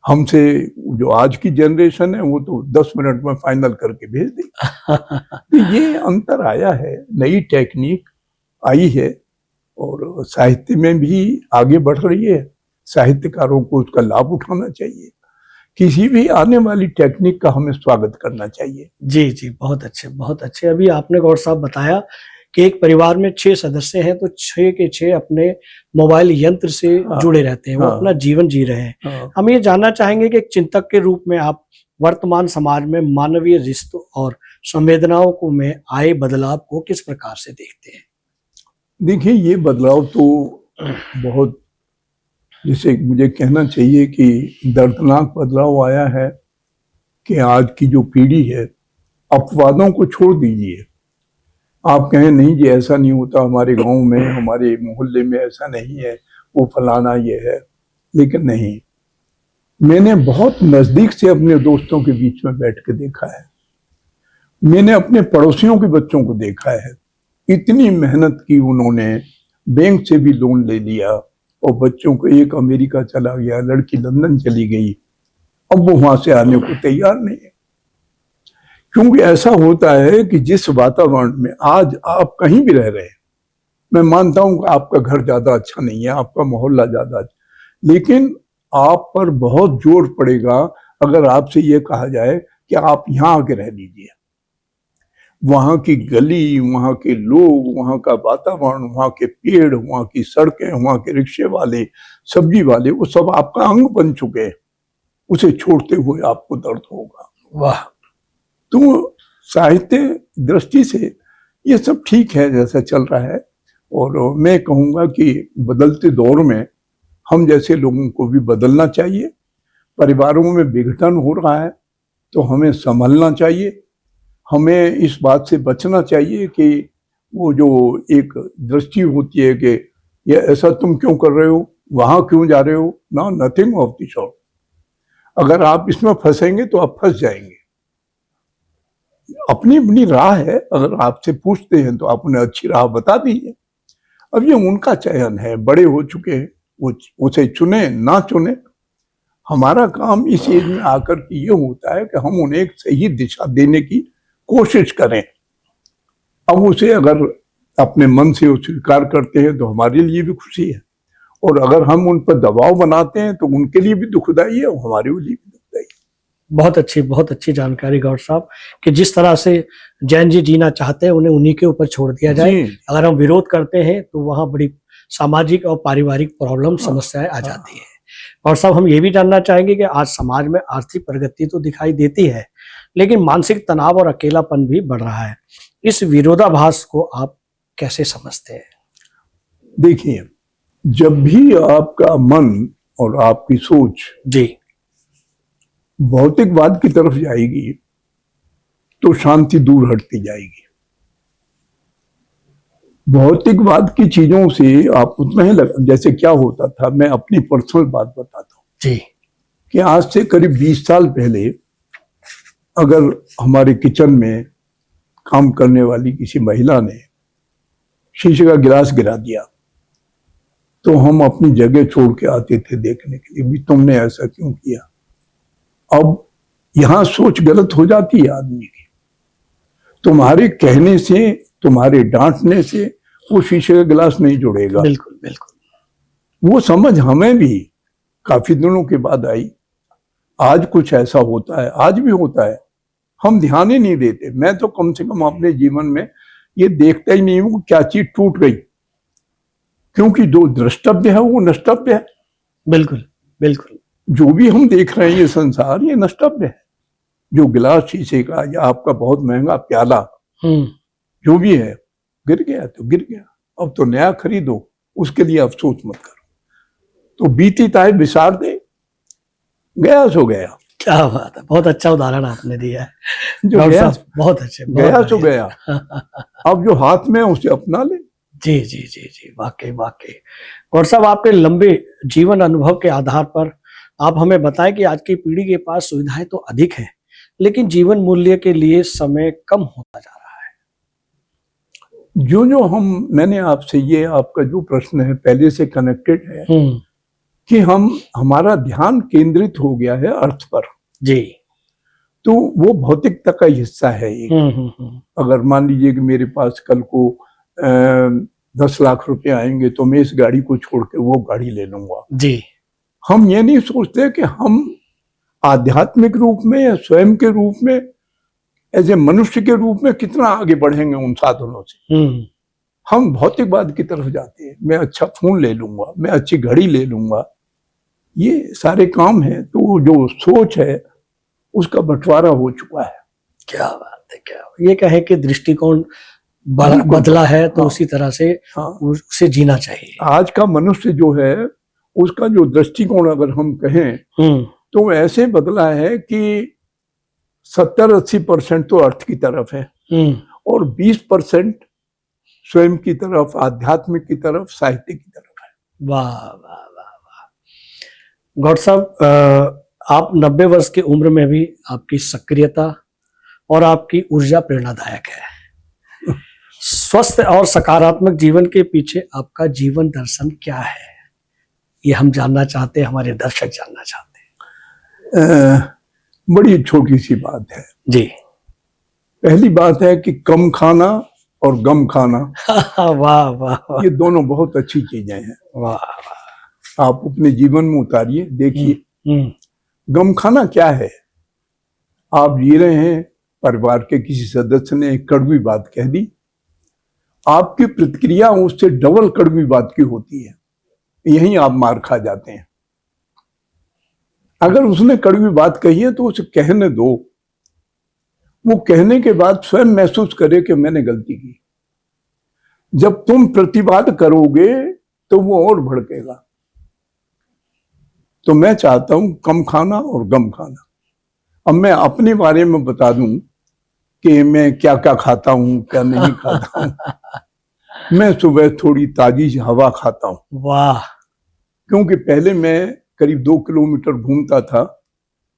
S2: हमसे जो आज की जनरेशन है वो तो 10 मिनट में फाइनल करके भेज देगी। तो ये अंतर आया है, नई टेक्निक आई है और साहित्य में भी आगे बढ़ रही है। साहित्यकारों को उसका लाभ उठाना चाहिए, किसी भी आने वाली टेक्निक का हमें स्वागत करना चाहिए।
S1: जी जी, बहुत अच्छे बहुत अच्छे। अभी आपने गौड़ साहब बताया कि एक परिवार में 6 सदस्य हैं, तो 6 के 6 अपने मोबाइल यंत्र से जुड़े रहते हैं, वो अपना जीवन जी रहे हैं। हम ये जानना चाहेंगे कि एक चिंतक के रूप में आप वर्तमान समाज में मानवीय रिश्तों और संवेदनाओं को में आए बदलाव को किस प्रकार से देखते हैं?
S2: देखिए, ये बदलाव तो बहुत, जैसे मुझे कहना चाहिए कि दर्दनाक बदलाव आया है कि आज की जो पीढ़ी है, अपवादों को छोड़ दीजिए, आप कहें नहीं जी ऐसा नहीं होता, हमारे गांव में, हमारे मोहल्ले में ऐसा नहीं है, वो फलाना ये है, लेकिन नहीं। मैंने बहुत नजदीक से अपने दोस्तों के बीच में बैठ के देखा है, मैंने अपने पड़ोसियों के बच्चों को देखा है इतनी मेहनत की उन्होंने, बैंक से भी लोन ले लिया और बच्चों को, एक अमेरिका चला गया, लड़की लंदन चली गई, अब वो वहां से आने को तैयार नहीं है। क्योंकि ऐसा होता है कि जिस वातावरण में आज आप कहीं भी रह रहे हैं, मैं मानता हूं कि आपका घर ज्यादा अच्छा नहीं है, आपका मोहल्ला ज्यादा अच्छा, लेकिन आप पर बहुत जोर पड़ेगा अगर आपसे ये कहा जाए कि आप यहाँ आके रह लीजिए। वहां की गली, वहां के लोग, वहां का वातावरण, वहां के पेड़, वहां की सड़कें, वहां के रिक्शे वाले, सब्जी वाले, वो सब आपका अंग बन चुके हैं। उसे छोड़ते हुए आपको दर्द होगा।
S1: वाह।
S2: तो साहित्य दृष्टि से ये सब ठीक है जैसा चल रहा है। और मैं कहूँगा कि बदलते दौर में हम जैसे लोगों को भी बदलना चाहिए। परिवारों में विघटन हो रहा है तो हमें संभलना चाहिए। हमें इस बात से बचना चाहिए कि वो जो एक दृष्टि होती है कि ये ऐसा तुम क्यों कर रहे हो, वहां क्यों जा रहे हो, ना, नथिंग ऑफ द सॉर्ट। अगर आप इसमें फंसेंगे तो आप फंस जाएंगे। अपनी अपनी राह है, अगर आपसे पूछते हैं तो आप उन्हें अच्छी राह बता दीजिए। अब ये उनका चयन है, बड़े हो चुके हैं, वो उसे चुने ना चुने। हमारा काम इस एज में आकर के ये होता है कि हम उन्हें एक सही दिशा देने की कोशिश करें। अब उसे अगर अपने मन से वो स्वीकार करते हैं तो हमारे लिए भी खुशी है, और अगर हम उन पर दबाव बनाते हैं तो उनके लिए भी दुखदाई है और हमारे लिए भी दुखदाई है।
S1: बहुत अच्छी जानकारी गौर साहब, कि जिस तरह से जैन जी जीना चाहते हैं उन्हें उन्हीं के ऊपर छोड़ दिया जाए। अगर हम विरोध करते हैं तो वहाँ बड़ी सामाजिक और पारिवारिक प्रॉब्लम, समस्याएं आ जाती है। और साहब, हम ये भी जानना चाहेंगे कि आज समाज में आर्थिक प्रगति तो दिखाई देती है, लेकिन मानसिक तनाव और अकेलापन भी बढ़ रहा है। इस विरोधाभास को आप कैसे समझते हैं?
S2: देखिए, जब भी आपका मन और आपकी सोच
S1: जी
S2: भौतिकवाद की तरफ जाएगी तो शांति दूर हटती जाएगी। भौतिकवाद की चीजों से आप उतना ही जैसे क्या होता था, मैं अपनी पर्सनल बात बताता हूँ
S1: जी,
S2: कि आज से करीब 20 साल पहले अगर हमारे किचन में काम करने वाली किसी महिला ने शीशे का गिलास गिरा दिया तो हम अपनी जगह छोड़ के आते थे देखने के लिए, भी तुमने ऐसा क्यों किया। अब यहां सोच गलत हो जाती है आदमी की। तुम्हारे कहने से, तुम्हारे डांटने से वो शीशे का गिलास नहीं जुड़ेगा।
S1: बिल्कुल बिल्कुल।
S2: वो समझ हमें भी काफी दिनों के बाद आई। आज कुछ ऐसा होता है, आज भी होता है, हम ध्यान ही नहीं देते। मैं तो कम से कम अपने जीवन में ये देखता ही नहीं हूं क्या चीज टूट गई, क्योंकि जो द्रष्टव्य है वो नष्टव्य है।
S1: बिल्कुल बिल्कुल।
S2: जो भी हम देख रहे हैं ये संसार, ये नष्टव्य है। जो गिलास शीशे का या आपका बहुत महंगा प्याला जो भी है, गिर गया तो गिर गया, अब तो नया खरीदो, उसके लिए अफसोस मत करो। तो बीती ताय विसार दे, गया सो गया।
S1: क्या बात है, बहुत अच्छा उदाहरण आपने दिया है।
S2: जो गया,
S1: बहुत अच्छे,
S2: गया सो गया। अब जो हाथ में है उसे अपना ले।
S1: जी जी जी जी, वाकई वाकई। और साहब, आपके लंबे जीवन अनुभव के आधार पर आप हमें बताएं कि आज की पीढ़ी के पास सुविधाएं तो अधिक है, लेकिन जीवन मूल्य के लिए समय कम होता जा रहा है।
S2: जो मैंने आपसे, ये आपका जो प्रश्न है पहले से कनेक्टेड है कि हमारा ध्यान केंद्रित हो गया है अर्थ पर।
S1: जी।
S2: तो वो भौतिकता का हिस्सा है एक। अगर मान लीजिए कि मेरे पास कल को 10 लाख रुपए आएंगे तो मैं इस गाड़ी को छोड़ के वो गाड़ी ले लूंगा।
S1: जी।
S2: हम ये नहीं सोचते कि हम आध्यात्मिक रूप में या स्वयं के रूप में, एज ए मनुष्य के रूप में कितना आगे बढ़ेंगे उन साधनों से। हम भौतिकवाद की तरफ जाते हैं। मैं अच्छा फोन ले लूंगा, मैं अच्छी घड़ी ले लूंगा, ये सारे काम है। तो जो सोच है उसका बंटवारा हो चुका है।
S1: क्या बात है, क्या ये कहे कि दृष्टिकोण बदला है तो उसी तरह से उसे जीना चाहिए।
S2: आज का मनुष्य जो है उसका जो दृष्टिकोण अगर हम कहें तो ऐसे बदला है कि 70-80% तो अर्थ की तरफ है और 20% स्वयं की तरफ, आध्यात्मिक की तरफ, साहित्य की तरफ है।
S1: वाह वाह वाह वाह। गौड़ साहब, आप 90 वर्ष की उम्र में भी आपकी सक्रियता और आपकी ऊर्जा प्रेरणादायक है। स्वस्थ और सकारात्मक जीवन के पीछे आपका जीवन दर्शन क्या है, ये हम जानना चाहते हैं, हमारे दर्शक जानना चाहते हैं।
S2: बड़ी छोटी सी बात है
S1: जी।
S2: पहली बात है कि कम खाना और गम खाना,
S1: वाह वाह वाह,
S2: ये दोनों बहुत अच्छी चीजें हैं।
S1: वाह।
S2: आप अपने जीवन में उतारिए, देखिए।
S1: हम्म,
S2: गम खाना क्या है? आप जी रहे हैं, परिवार के किसी सदस्य ने एक कड़वी बात कह दी, आपकी प्रतिक्रिया उससे डबल कड़वी बात की होती है, यहीं आप मार खा जाते हैं। अगर उसने कड़वी बात कही है तो उसे कहने दो, वो कहने के बाद स्वयं महसूस करे कि मैंने गलती की। जब तुम प्रतिवाद करोगे तो वो और भड़केगा। तो मैं चाहता हूं कम खाना और गम खाना। अब मैं अपने बारे में बता दूं कि मैं क्या क्या खाता हूं, क्या नहीं खाता हूं। मैं सुबह थोड़ी ताजी हवा खाता हूं।
S1: वाह।
S2: क्योंकि पहले मैं करीब 2 किलोमीटर घूमता था,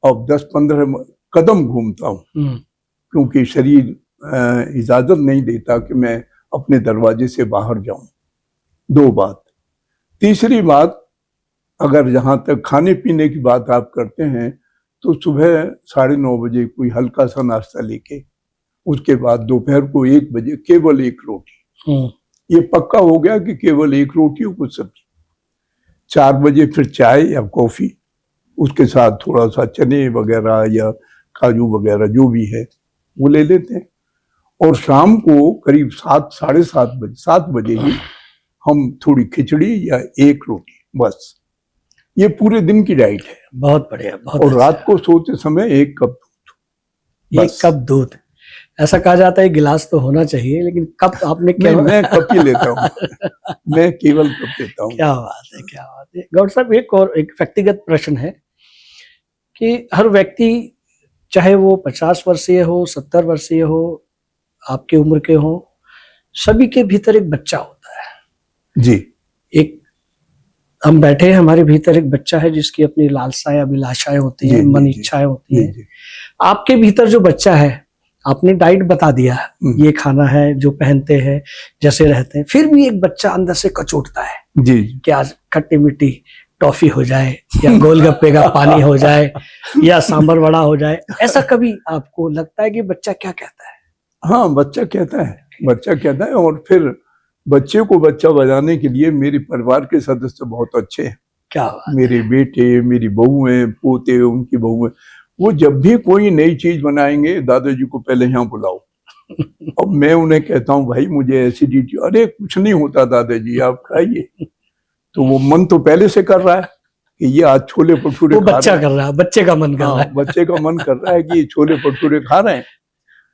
S2: अब 10-15 कदम घूमता हूं, क्योंकि शरीर इजाजत नहीं देता कि मैं अपने दरवाजे से बाहर जाऊं। 2 बात। तीसरी बात, अगर जहां तक खाने पीने की बात आप करते हैं, तो सुबह 9:30 बजे कोई हल्का सा नाश्ता लेके, उसके बाद दोपहर को 1 बजे केवल 1 रोटी। ये पक्का हो गया कि केवल 1 रोटी और कुछ सब्जी। 4 बजे फिर चाय या कॉफी, उसके साथ थोड़ा सा चने वगैरह या काजू वगैरह जो भी है वो ले लेते हैं। और शाम को करीब 7 बजे ही हम थोड़ी खिचड़ी या 1 रोटी, बस। ये पूरे दिन की डाइट है।
S1: बहुत बढ़िया, बहुत
S2: और
S1: अच्छा।
S2: रात को सोते समय 1 कप दूध।
S1: 1 कप दूध। ऐसा कहा जाता है गिलास तो होना चाहिए, लेकिन कप आपने क्या?
S2: मैं कप ही लेता हूँ। मैं केवल कप लेता हूँ।
S1: क्या बात है, क्या बात है। गौड़ साहब, एक व्यक्तिगत प्रश्न है कि हर व्यक्ति, चाहे वो 50 वर्षीय हो, 70 वर्षीय हो, आपकी उम्र के हो, सभी के भीतर एक बच्चा होता है।
S2: जी।
S1: एक हम बैठे हैं, हमारे भीतर एक बच्चा है जिसकी अपनी लालसाएं, अभिलाषाएं होती हैं, मन इच्छाएं होती हैं। आपके भीतर जो बच्चा है, आपने डाइट बता दिया, ये खाना है, जो पहनते हैं, जैसे रहते हैं, फिर भी एक बच्चा अंदर से कचोटता है
S2: जी
S1: कि आज खट्टी मीठी टॉफी हो जाए, या गोलगप्पे का पानी हो जाए, या सांभर वड़ा हो जाए। ऐसा कभी आपको लगता है कि बच्चा क्या कहता है?
S2: हाँ, बच्चा कहता है। और फिर बच्चे को बच्चा बजाने के लिए मेरे परिवार के सदस्य बहुत अच्छे हैं।
S1: क्या बात।
S2: मेरे बेटे, मेरी बहुएं, पोते, उनकी बहुएं, वो जब भी कोई नई चीज बनाएंगे, दादाजी को पहले यहाँ बुलाओ। अब मैं उन्हें कहता हूँ, भाई मुझे एसिडिटी। अरे कुछ नहीं होता दादाजी, आप खाइए। तो वो मन तो पहले से कर रहा है कि ये आज छोले भटूरे खा रहे हैं।
S1: बच्चा कर रहा है, बच्चे का मन कर रहा है।
S2: बच्चे का मन कर रहा है कि ये छोले भटूरे खा रहे हैं।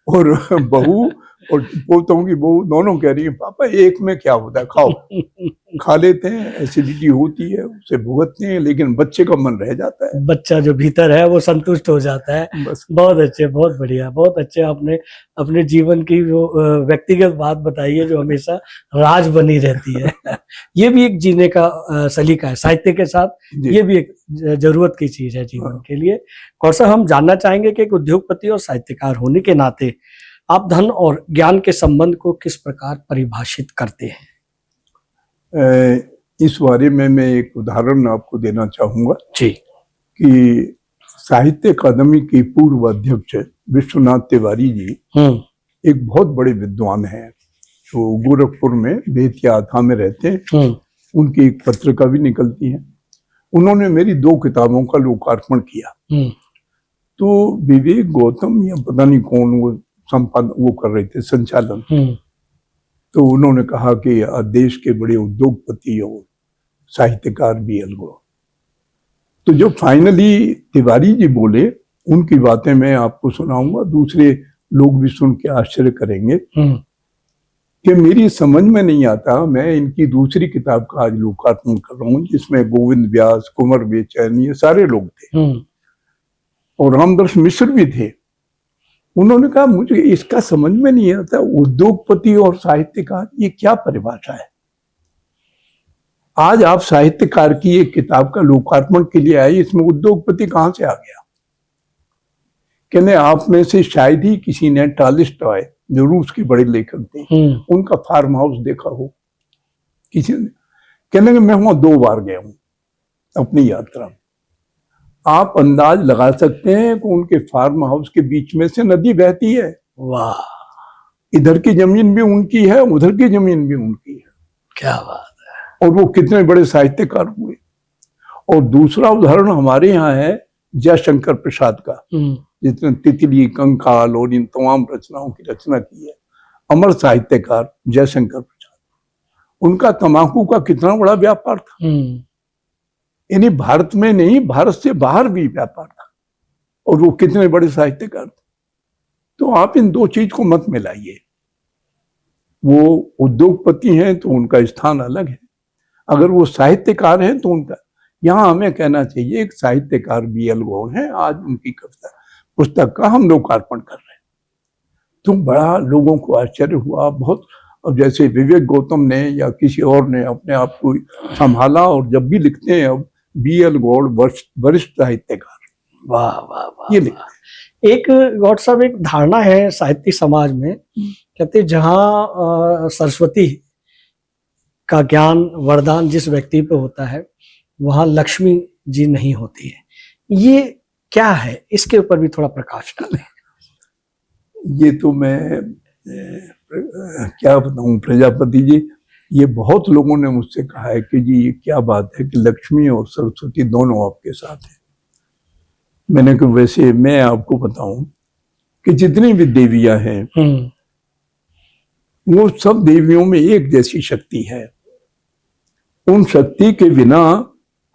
S2: और बहू और पोतों की बहू दोनों कह रही है, पापा एक में क्या होता है, खाओ। खा लेते हैं, एसिडिटी होती है, उसे भुगतते हैं, लेकिन बच्चे का मन रह जाता है।
S1: बच्चा जो भीतर है वो संतुष्ट हो जाता है।
S2: बस।
S1: बहुत अच्छे, बहुत बढ़िया, बहुत अच्छे। आपने अपने जीवन की वो व्यक्तिगत बात बताई है जो हमेशा राज बनी रहती है। ये भी एक जीने का सलीका है साहित्य के साथ। ये भी एक जरूरत की चीज है जीवन के लिए। और सर, हम जानना चाहेंगे कि एक उद्योगपति और साहित्यकार होने के नाते आप धन और ज्ञान के संबंध को किस प्रकार परिभाषित करते हैं?
S2: इस बारे में मैं एक उदाहरण आपको देना चाहूंगा
S1: जी।
S2: कि साहित्य अकादमी के पूर्व अध्यक्ष विश्वनाथ तिवारी जी एक बहुत बड़े विद्वान हैं, जो गोरखपुर में बेतिया आथा में रहते हैं। उनकी एक पत्रिका भी निकलती है। उन्होंने मेरी 2 किताबों का लोकार्पण किया। तो विवेक गौतम या पता नहीं कौन वो कर रहे थे संचालन। तो उन्होंने कहा कि देश के बड़े उद्योगपति और साहित्यकार भी अलगो। तो जो फाइनली तिवारी जी बोले, उनकी बातें मैं आपको सुनाऊंगा, दूसरे लोग भी सुन के आश्चर्य करेंगे कि मेरी समझ में नहीं आता। मैं इनकी दूसरी किताब का आज लोकार्पण कर रहा हूँ, जिसमें गोविंद व्यास, कुंवर बेचैन, ये सारे लोग थे और रामदास मिश्र भी थे। उन्होंने कहा, मुझे इसका समझ में नहीं आता, उद्योगपति और साहित्यकार ये क्या परिभाषा है। आज आप साहित्यकार की एक किताब का लोकार्पण के लिए आए, इसमें उद्योगपति कहां से आ गया? कहने आप में से शायद ही किसी ने टालिस्टॉय जो रूस के बड़े लेखक थे, उनका फार्म हाउस देखा हो किसी ने? कहने कि मैं वहां 2 बार गया हूं अपनी यात्रा में। आप अंदाज लगा सकते हैं कि उनके फार्म हाउस के बीच में से नदी बहती है।
S1: वाह,
S2: इधर की जमीन भी उनकी है, उधर की जमीन भी उनकी है।
S1: क्या बात है।
S2: और वो कितने बड़े साहित्यकार हुए। और दूसरा उदाहरण हमारे यहाँ है जयशंकर प्रसाद का, जिसने तितली, कंकाल और इन तमाम रचनाओं की रचना की है। अमर साहित्यकार जयशंकर प्रसाद, उनका तंबाकू का कितना बड़ा व्यापार था। यानी भारत में नहीं, भारत से बाहर भी व्यापार था, और वो कितने बड़े साहित्यकार थे। तो आप इन 2 चीज को मत मिलाइए। वो उद्योगपति हैं तो उनका स्थान अलग है, अगर वो साहित्यकार हैं तो उनका, यहाँ हमें कहना चाहिए एक साहित्यकार BL गौड़ हैं, आज उनकी कविता पुस्तक का हम लोकार्पण कर रहे हैं। तो बड़ा लोगों को आश्चर्य हुआ बहुत। अब जैसे विवेक गौतम ने या किसी और ने अपने आप को संभाला, और जब भी लिखते हैं अब BL गौड़ वरिष्ठ साहित्यकार।
S1: वाह वाह वाह,
S2: ये लिखते
S1: एक गौड़ साहब, एक धारणा है साहित्य समाज में, कहते जहाँ सरस्वती का ज्ञान वरदान जिस व्यक्ति पे होता है वहां लक्ष्मी जी नहीं होती है। ये क्या है, इसके ऊपर भी थोड़ा प्रकाश डालें।
S2: ये तो मैं क्या बताऊं प्रजापति जी, ये बहुत लोगों ने मुझसे कहा है कि जी ये क्या बात है कि लक्ष्मी और सरस्वती दोनों आपके साथ हैं। मैंने कहा वैसे मैं आपको बताऊं कि जितनी भी देवियां हैं वो सब देवियों में एक जैसी शक्ति है। उन शक्ति के बिना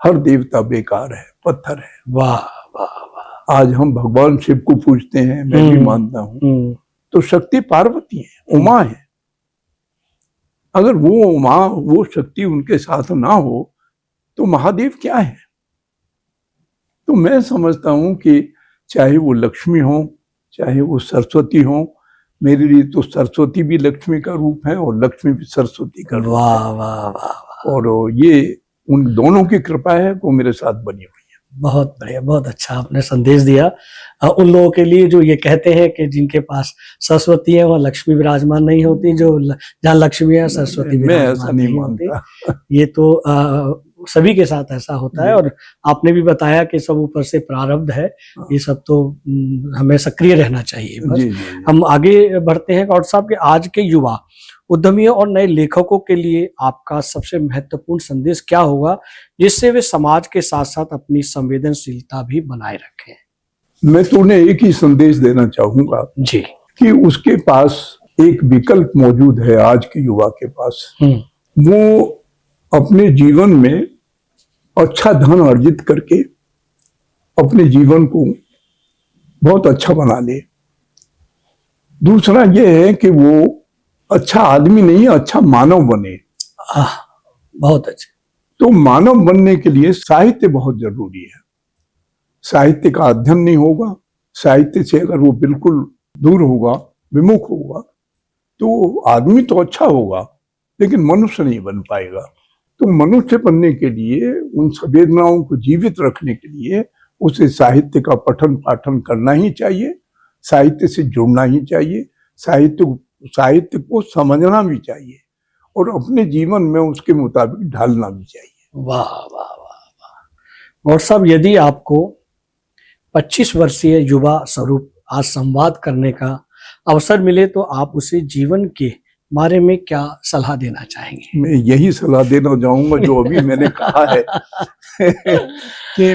S2: हर देवता बेकार है, पत्थर है।
S1: वाह वाह वाह।
S2: आज हम भगवान शिव को पूजते हैं, मैं भी मानता हूं, तो शक्ति पार्वती है, उमा है। अगर वो उमा, वो शक्ति उनके साथ ना हो तो महादेव क्या है? तो मैं समझता हूं कि चाहे वो लक्ष्मी हो, चाहे वो सरस्वती हो, मेरे लिए तो सरस्वती भी लक्ष्मी का रूप है और लक्ष्मी भी सरस्वती का रूप है।
S1: वाह वाह वाह।
S2: और ये उन दोनों की कृपा है वो मेरे साथ बनी हुई है।
S1: बहुत बढ़िया, बहुत अच्छा आपने संदेश दिया उन लोगों के लिए जो ये कहते हैं कि जिनके पास सरस्वती है वहाँ लक्ष्मी विराजमान नहीं होती, जो जहाँ लक्ष्मी है सरस्वती विराजमान नहीं होती। ये तो सभी के साथ ऐसा होता है, और आपने भी बताया कि सब ऊपर से प्रारब्ध है, ये सब तो हमें सक्रिय रहना चाहिए। बस हम आगे बढ़ते हैं गौड़ साहब के आज के युवा उद्यमियों और नए लेखकों के लिए आपका सबसे महत्वपूर्ण संदेश क्या होगा, जिससे वे समाज के साथ साथ अपनी संवेदनशीलता भी बनाए रखें?
S2: मैं तो उन्हें एक ही संदेश देना चाहूंगा
S1: जी,
S2: कि उसके पास एक विकल्प मौजूद है। आज के युवा के पास वो अपने जीवन में अच्छा धन अर्जित करके अपने जीवन को बहुत अच्छा बना ले। दूसरा ये है कि वो अच्छा आदमी नहीं, अच्छा मानव बने।
S1: बहुत अच्छे।
S2: तो मानव बनने के लिए साहित्य बहुत जरूरी है। साहित्य का अध्ययन नहीं होगा, साहित्य से अगर वो बिल्कुल दूर होगा, विमुख होगा, तो आदमी तो अच्छा होगा लेकिन मनुष्य नहीं बन पाएगा। तो मनुष्य बनने के लिए, उन संवेदनाओं को जीवित रखने के लिए उसे साहित्य का पठन पाठन करना ही चाहिए, साहित्य से जुड़ना ही चाहिए, साहित्य को समझना भी चाहिए और अपने जीवन में उसके मुताबिक ढालना भी चाहिए।
S1: वाह वाह वाह वाह। और साहब, यदि आपको 25 वर्षीय युवा स्वरूप आज संवाद करने का अवसर मिले तो आप उसे जीवन के बारे में क्या सलाह देना चाहेंगे?
S2: मैं यही सलाह देना चाहूंगा जो अभी मैंने कहा है कि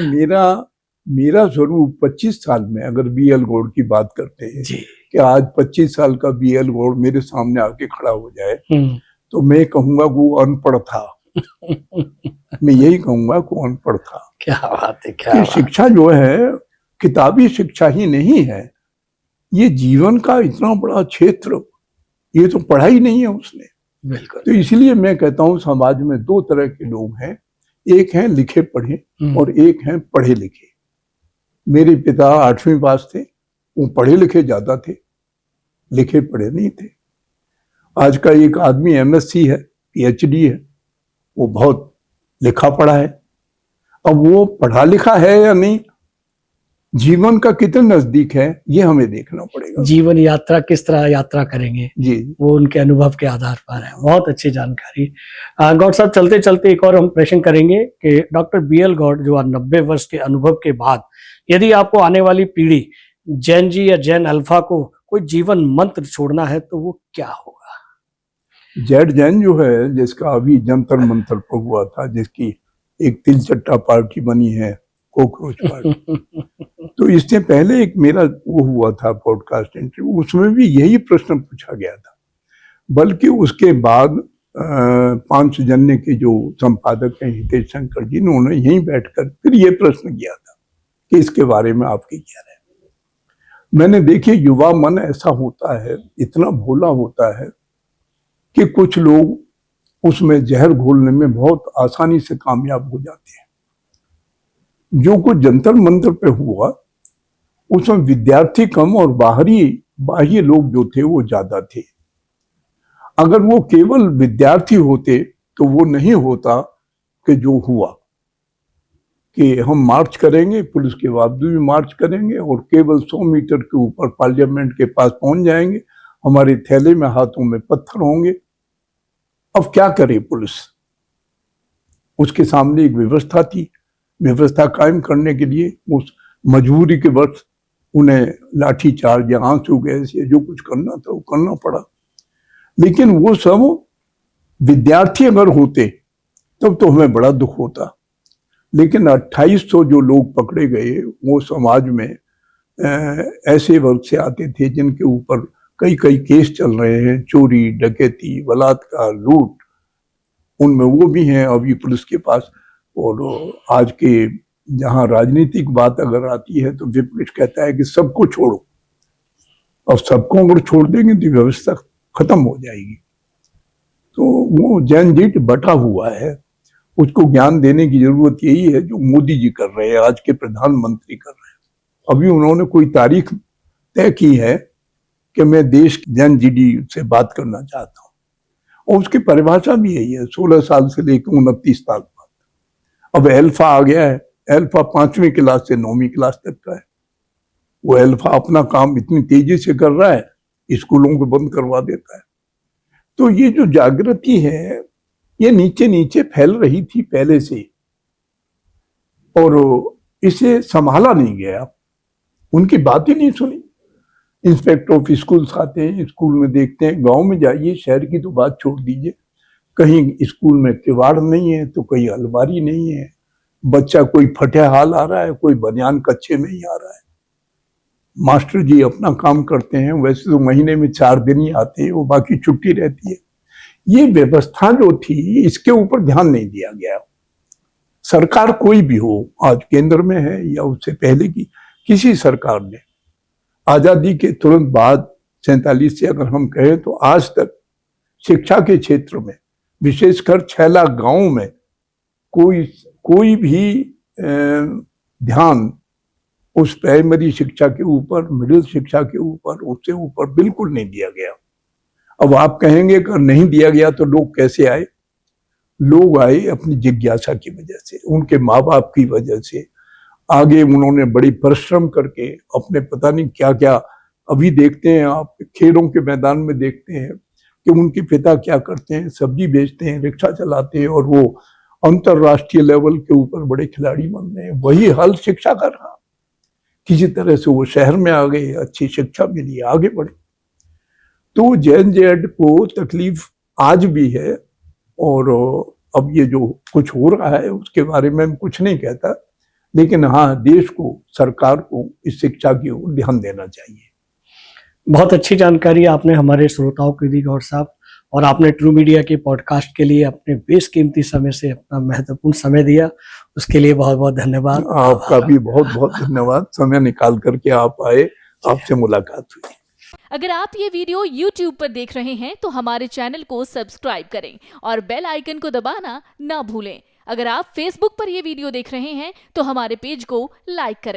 S2: मेरा स्वरूप 25 साल में, अगर BL गौड़ की बात करते हैं कि आज 25 साल का BL गौड़ मेरे सामने आके खड़ा हो जाए तो मैं कहूंगा वो अनपढ़ था। मैं यही कहूंगा कि वो अनपढ़ था।
S1: क्या बात है, क्या बात।
S2: शिक्षा जो है किताबी शिक्षा ही नहीं है, ये जीवन का इतना बड़ा क्षेत्र, ये तो पढ़ाई नहीं है उसने।
S1: बिल्कुल।
S2: तो इसलिए मैं कहता हूँ समाज में 2 तरह के लोग हैं, एक हैं लिखे पढ़े और एक हैं पढ़े लिखे। मेरे पिता 8वीं पास थे, वो पढ़े लिखे ज्यादा थे, लिखे पढ़े नहीं थे। आज का एक आदमी MSc है, PhD है, वो बहुत लिखा पढ़ा है। अब वो पढ़ा लिखा है या नहीं, जीवन का कितने नजदीक है ये हमें देखना पड़ेगा।
S1: जीवन यात्रा किस तरह यात्रा करेंगे
S2: जी,
S1: वो उनके अनुभव के आधार पर है। बहुत अच्छी जानकारी। गौड़ साहब, चलते चलते एक और हम प्रश्न करेंगे कि डॉक्टर BL गौड़ जो 90 वर्ष के अनुभव के बाद यदि आपको आने वाली पीढ़ी जैन जी या जैन अल्फा को कोई जीवन मंत्र छोड़ना है तो वो क्या होगा?
S2: जेड जैन जो है, जिसका अभी जंतर मंतर पर हुआ था, जिसकी एक तिलचट्टा पार्टी बनी है, कॉकरोच पार्टी, तो इससे पहले एक मेरा वो हुआ था पॉडकास्ट इंटरव्यू, उसमें भी यही प्रश्न पूछा गया था। बल्कि उसके बाद पांचजन्य के जो संपादक हैं हितेश शंकर जी, उन्होंने यहीं बैठकर फिर ये प्रश्न किया था कि इसके बारे में आपकी क्या राय। मैंने देखिए, युवा मन ऐसा होता है, इतना भोला होता है कि कुछ लोग उसमें जहर घोलने में बहुत आसानी से कामयाब हो जाते हैं। जो कुछ जंतर मंतर पे हुआ उसमें विद्यार्थी कम और बाह्य लोग जो थे वो ज्यादा थे। अगर वो केवल विद्यार्थी होते तो वो नहीं होता कि जो हुआ कि हम मार्च करेंगे, पुलिस के बावजूद भी मार्च करेंगे और केवल 100 मीटर के ऊपर पार्लियामेंट के पास पहुंच जाएंगे, हमारे थैले में हाथों में पत्थर होंगे। अब क्या करे पुलिस? उसके सामने एक व्यवस्था थी, व्यवस्था कायम करने के लिए उस मजबूरी के वक्त उन्हें लाठी चार्ज या आंसू गैस या जो कुछ करना था वो करना पड़ा। लेकिन वो सब विद्यार्थी अगर होते तब तो हमें बड़ा दुख होता। लेकिन 2800 जो लोग पकड़े गए वो समाज में ऐसे वर्ग से आते थे जिनके ऊपर कई केस चल रहे हैं, चोरी, डकैती, बलात्कार, लूट, उनमें वो भी हैं अभी पुलिस के पास। और आज के जहां राजनीतिक बात अगर आती है तो विपक्ष कहता है कि सबको छोड़ो, और सबको अगर छोड़ देंगे तो व्यवस्था खत्म हो जाएगी। तो वो जैन जीट बटा हुआ है, उसको ज्ञान देने की जरूरत यही है जो मोदी जी कर रहे हैं, आज के प्रधानमंत्री कर रहे हैं। अभी उन्होंने कोई तारीख तय की है कि मैं देश जन जीडी से बात करना चाहता हूँ, और उसकी परिभाषा भी यही है, 16 साल से लेकर 29 साल बाद। अब अल्फा आ गया है, अल्फा 5वीं क्लास से 9वीं क्लास तक का है। वो अल्फा अपना काम इतनी तेजी से कर रहा है, स्कूलों को बंद करवा देता है। तो ये जो जागृति है ये नीचे नीचे फैल रही थी पहले से, और इसे संभाला नहीं गया, उनकी बात ही नहीं सुनी। इंस्पेक्टर ऑफ स्कूल्स आते हैं, स्कूल में देखते हैं, गांव में जाइए, शहर की तो बात छोड़ दीजिए, कहीं स्कूल में किवाड़ नहीं है तो कहीं अलमारी नहीं है, बच्चा कोई फटे हाल आ रहा है, कोई बनियान कच्चे में ही आ रहा है। मास्टर जी अपना काम करते हैं, वैसे तो महीने में 4 दिन ही आते हैं, वो बाकी छुट्टी रहती है। ये व्यवस्था जो थी इसके ऊपर ध्यान नहीं दिया गया। सरकार कोई भी हो, आज केंद्र में है या उससे पहले की किसी सरकार ने, आजादी के तुरंत बाद 47 से अगर हम कहें तो आज तक शिक्षा के क्षेत्र में, विशेषकर 6 लाख गांवों में कोई भी ध्यान उस प्राइमरी शिक्षा के ऊपर, मिडिल शिक्षा के ऊपर, उससे ऊपर बिल्कुल नहीं दिया गया। अब आप कहेंगे कि नहीं दिया गया तो लोग कैसे आए? लोग आए अपनी जिज्ञासा की वजह से, उनके माँ बाप की वजह से। आगे उन्होंने बड़ी परिश्रम करके अपने पता नहीं क्या क्या, अभी देखते हैं आप खेलों के मैदान में देखते हैं कि उनके पिता क्या करते हैं, सब्जी बेचते हैं, रिक्शा चलाते हैं, और वो अंतरराष्ट्रीय लेवल के ऊपर बड़े खिलाड़ी बन रहे हैं। वही हाल शिक्षा का रहा, किसी तरह से वो शहर में आ गए, अच्छी शिक्षा मिली, आगे बढ़े। तो जैन जेड को तकलीफ आज भी है, और अब ये जो कुछ हो रहा है उसके बारे में मैं कुछ नहीं कहता, लेकिन हाँ, देश को, सरकार को इस शिक्षा की ओर ध्यान देना चाहिए।
S1: बहुत अच्छी जानकारी आपने हमारे श्रोताओं को दी गौड़ साहब, और आपने ट्रू मीडिया के पॉडकास्ट के लिए अपने बेशकीमती समय से अपना महत्वपूर्ण समय दिया, उसके लिए बहुत बहुत धन्यवाद।
S2: आपका भी बहुत बहुत धन्यवाद, समय निकाल करके आप आए, आपसे मुलाकात हुई।
S3: अगर आप ये वीडियो YouTube पर देख रहे हैं तो हमारे चैनल को सब्सक्राइब करें और बेल आइकन को दबाना ना भूलें। अगर आप Facebook पर ये वीडियो देख रहे हैं तो हमारे पेज को लाइक करें।